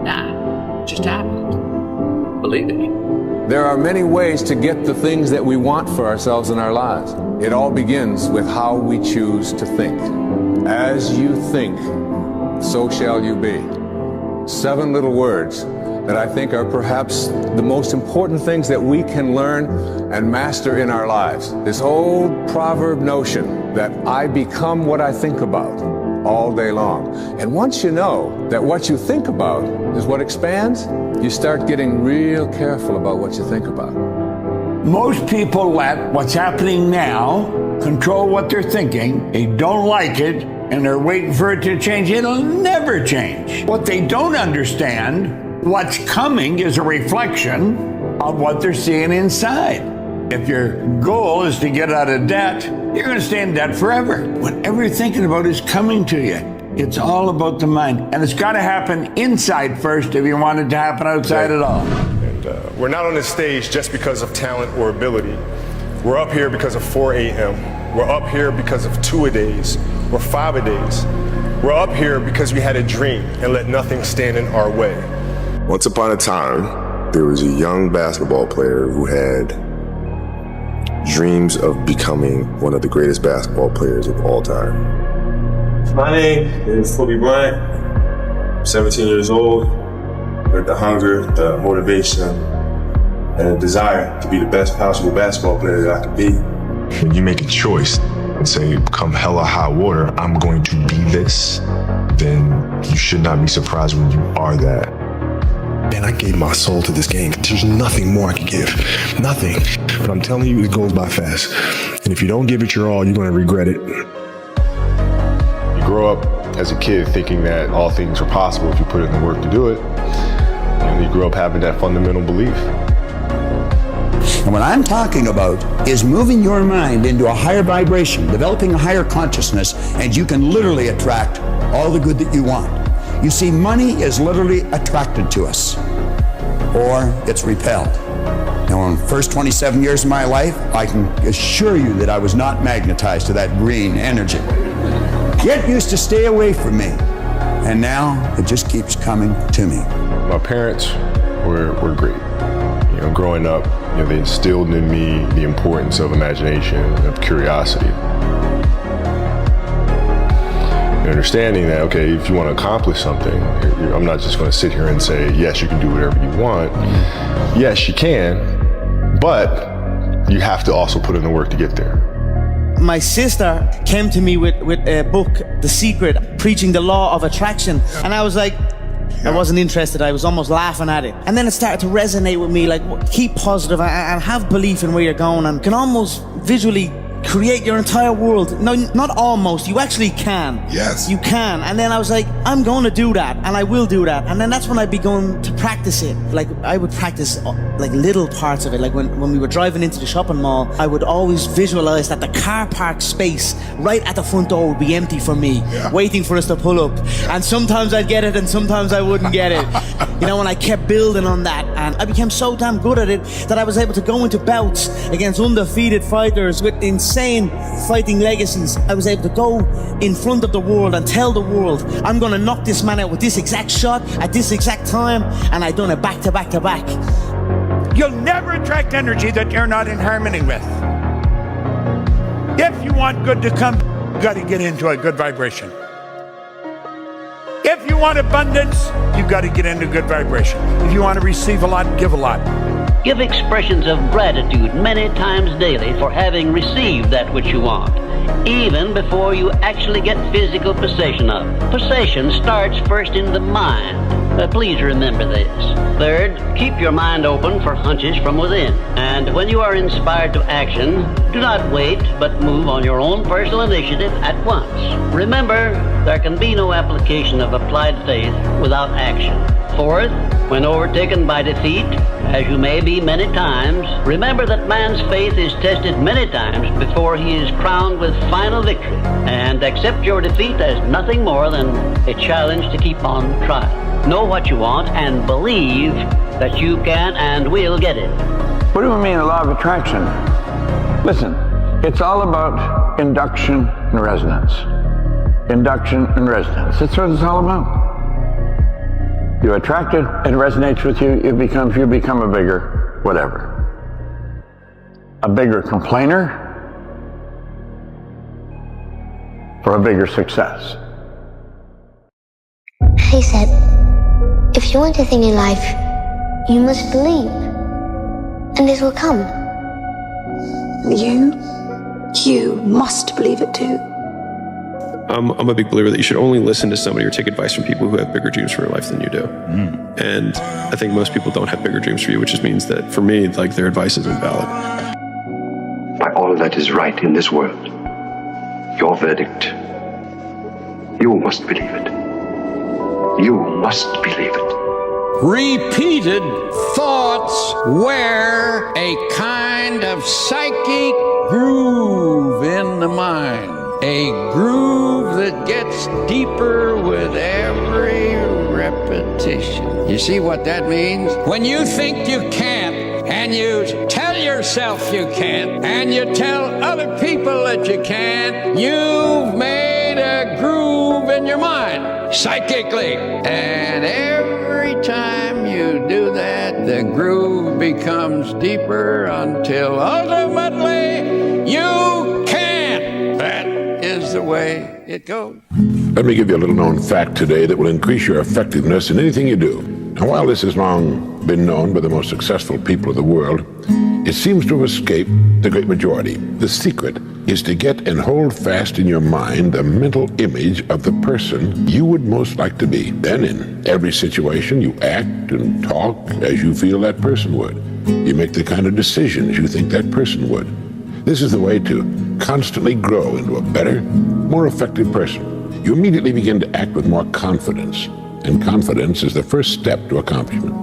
Nah. It just happened. Believe it. There are many ways to get the things that we want for ourselves in our lives. It all begins with how we choose to think. As you think, so shall you be. 7 little words that I think are perhaps the most important things that we can learn and master in our lives. This old proverb notion that I become what I think about all day long. And once you know that what you think about is what expands, you start getting real careful about what you think about. Most people let what's happening now control what they're thinking. They don't like it, and they're waiting for it to change. It'll never change. What they don't understand, what's coming is a reflection of what they're seeing inside. If your goal is to get out of debt, you're going to stay in debt forever. Whatever you're thinking about is coming to you. It's all about the mind. And it's got to happen inside first if you want it to happen outside at all. And we're not on this stage just because of talent or ability. We're up here because of 4 a.m. We're up here because of 2-a-days or 5-a-days. We're up here because we had a dream and let nothing stand in our way. Once upon a time, there was a young basketball player who had dreams of becoming one of the greatest basketball players of all time. My name is Kobe Bryant. I'm 17 years old with the hunger, the motivation, and the desire to be the best possible basketball player that I could be. When you make a choice and say, come hell or high water, I'm going to be this, then you should not be surprised when you are that. Man, I gave my soul to this game. There's nothing more I could give. Nothing. But I'm telling you, it goes by fast. And if you don't give it your all, you're going to regret it. You grow up as a kid thinking that all things are possible if you put in the work to do it. And you grow up having that fundamental belief. And what I'm talking about is moving your mind into a higher vibration, developing a higher consciousness, and you can literally attract all the good that you want. You see, money is literally attracted to us, or it's repelled. Now, in the first 27 years of my life, I can assure you that I was not magnetized to that green energy. It used to stay away from me, and now it just keeps coming to me. My parents were great. You know, growing up, you know, they instilled in me the importance of imagination, of curiosity. And understanding that, okay, if you want to accomplish something, I'm not just going to sit here and say, yes, you can do whatever you want. Yes, you can, but you have to also put in the work to get there. My sister came to me with a book, The Secret, preaching the law of attraction. And I was like, I wasn't interested. I was almost laughing at it. And then it started to resonate with me, like, keep positive and have belief in where you're going, and can almost visually create your entire world. No, not almost, you actually can. Yes. You can. And then I was like, I'm going to do that, and I will do that. And then that's when I began to practice it. Like, I would practice like little parts of it. Like when we were driving into the shopping mall, I would always visualize that the car park space right at the front door would be empty for me, waiting for us to pull up. And sometimes I'd get it and sometimes I wouldn't get it. You know, and I kept building on that, and I became so damn good at it that I was able to go into bouts against undefeated fighters with insane fighting legacies. I was able to go in front of the world and tell the world, I'm gonna knock this man out with this exact shot at this exact time, and I done it back to back to back. You'll never attract energy that you're not in harmony with. If you want good to come, you gotta get into a good vibration. If you want abundance, you gotta get into good vibration. If you want to receive a lot, give a lot. Give expressions of gratitude many times daily for having received that which you want, even before you actually get physical possession of it. Possession starts first in the mind. Please remember this. Third, keep your mind open for hunches from within. And when you are inspired to action, do not wait, but move on your own personal initiative at once. Remember, there can be no application of applied faith without action. Fourth, when overtaken by defeat, as you may be many times, remember that man's faith is tested many times before he is crowned with final victory, and accept your defeat as nothing more than a challenge to keep on trying. Know what you want and believe that you can and will get it. What do we mean, the law of attraction? Listen, it's all about induction and resonance. Induction and resonance. That's what it's all about. You attract it, it resonates with you, you become a bigger whatever. A bigger complainer for a bigger success. He said, if you want a thing in life, you must believe, and it will come. You must believe it too. I'm a big believer that you should only listen to somebody or take advice from people who have bigger dreams for your life than you do. And I think most people don't have bigger dreams for you, which just means that for me, like, their advice isn't valid. By all that is right in this world, your verdict, you must believe it. You must believe it. Repeated thoughts wear a kind of psychic groove in the mind. A groove that gets deeper with every repetition. You see what that means? When you think you can't, and you tell yourself you can't, and you tell other people that you can't, you've made a groove in your mind, psychically. And every time you do that, the groove becomes deeper until ultimately you can't. That is the way it goes. Let me give you a little known fact today that will increase your effectiveness in anything you do. Now, while this has long been known by the most successful people of the world, it seems to have escaped the great majority. The secret is to get and hold fast in your mind the mental image of the person you would most like to be. Then in every situation, you act and talk as you feel that person would. You make the kind of decisions you think that person would. This is the way to constantly grow into a better, more effective person. You immediately begin to act with more confidence, and confidence is the first step to accomplishment.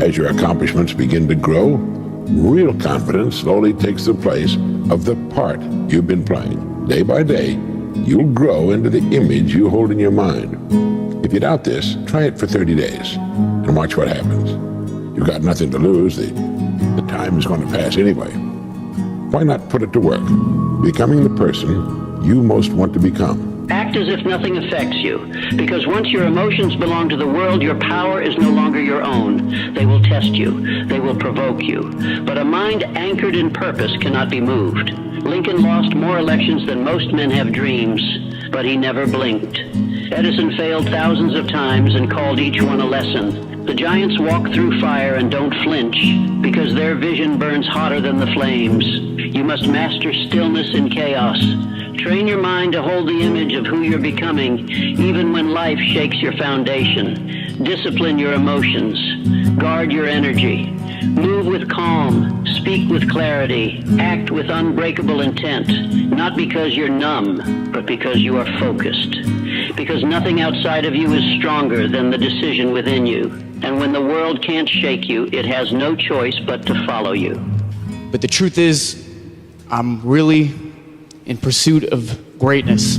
As your accomplishments begin to grow, Real confidence slowly takes the place of the part you've been playing. Day by day, you'll grow into the image you hold in your mind. If you doubt this, try it for 30 days and watch what happens. You've got nothing to lose. The time is going to pass anyway. Why not put it to work, becoming the person you most want to become? Act as if nothing affects you, because once your emotions belong to the world, your power is no longer your own. They will test you. They will provoke you. But a mind anchored in purpose cannot be moved. Lincoln lost more elections than most men have dreams, but he never blinked. Edison failed thousands of times and called each one a lesson. The giants walk through fire and don't flinch, because their vision burns hotter than the flames. You must master stillness in chaos. Train your mind to hold the image of who you're becoming, even when life shakes your foundation. Discipline your emotions. Guard your energy. Move with calm. Speak with clarity. Act with unbreakable intent. Not because you're numb, but because you are focused. Because nothing outside of you is stronger than the decision within you. And when the world can't shake you, it has no choice but to follow you. But the truth is, I'm really in pursuit of greatness.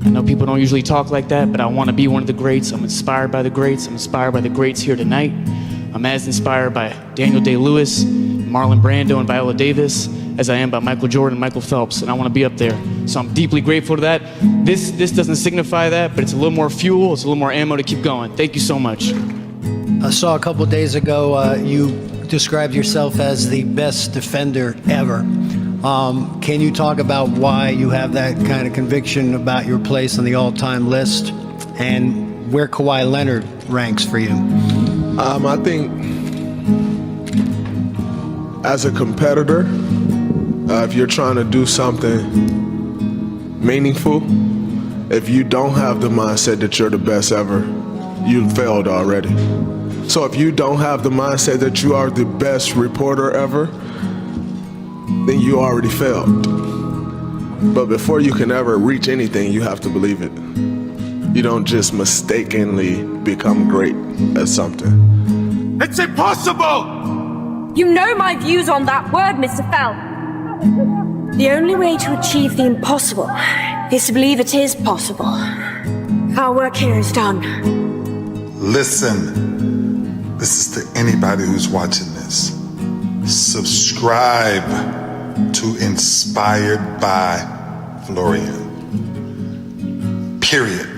I know people don't usually talk like that, but I want to be one of the greats. I'm inspired by the greats. I'm inspired by the greats here tonight. I'm as inspired by Daniel Day-Lewis, Marlon Brando, and Viola Davis as I am by Michael Jordan and Michael Phelps, and I want to be up there. So I'm deeply grateful to that. This doesn't signify that, but it's a little more fuel, it's a little more ammo to keep going. Thank you so much. I saw a couple days ago you described yourself as the best defender ever. Can you talk about why you have that kind of conviction about your place on the all-time list and where Kawhi Leonard ranks for you? I think as a competitor, if you're trying to do something meaningful, if you don't have the mindset that you're the best ever, you failed already. So if you don't have the mindset that you are the best reporter ever, then you already failed. But before you can ever reach anything, you have to believe it. You don't just mistakenly become great at something. It's impossible! You know my views on that word, Mr. Fell. The only way to achieve the impossible is to believe it is possible. Our work here is done. Listen, this is to anybody who's watching this. Subscribe to Inspired by Florian. Period.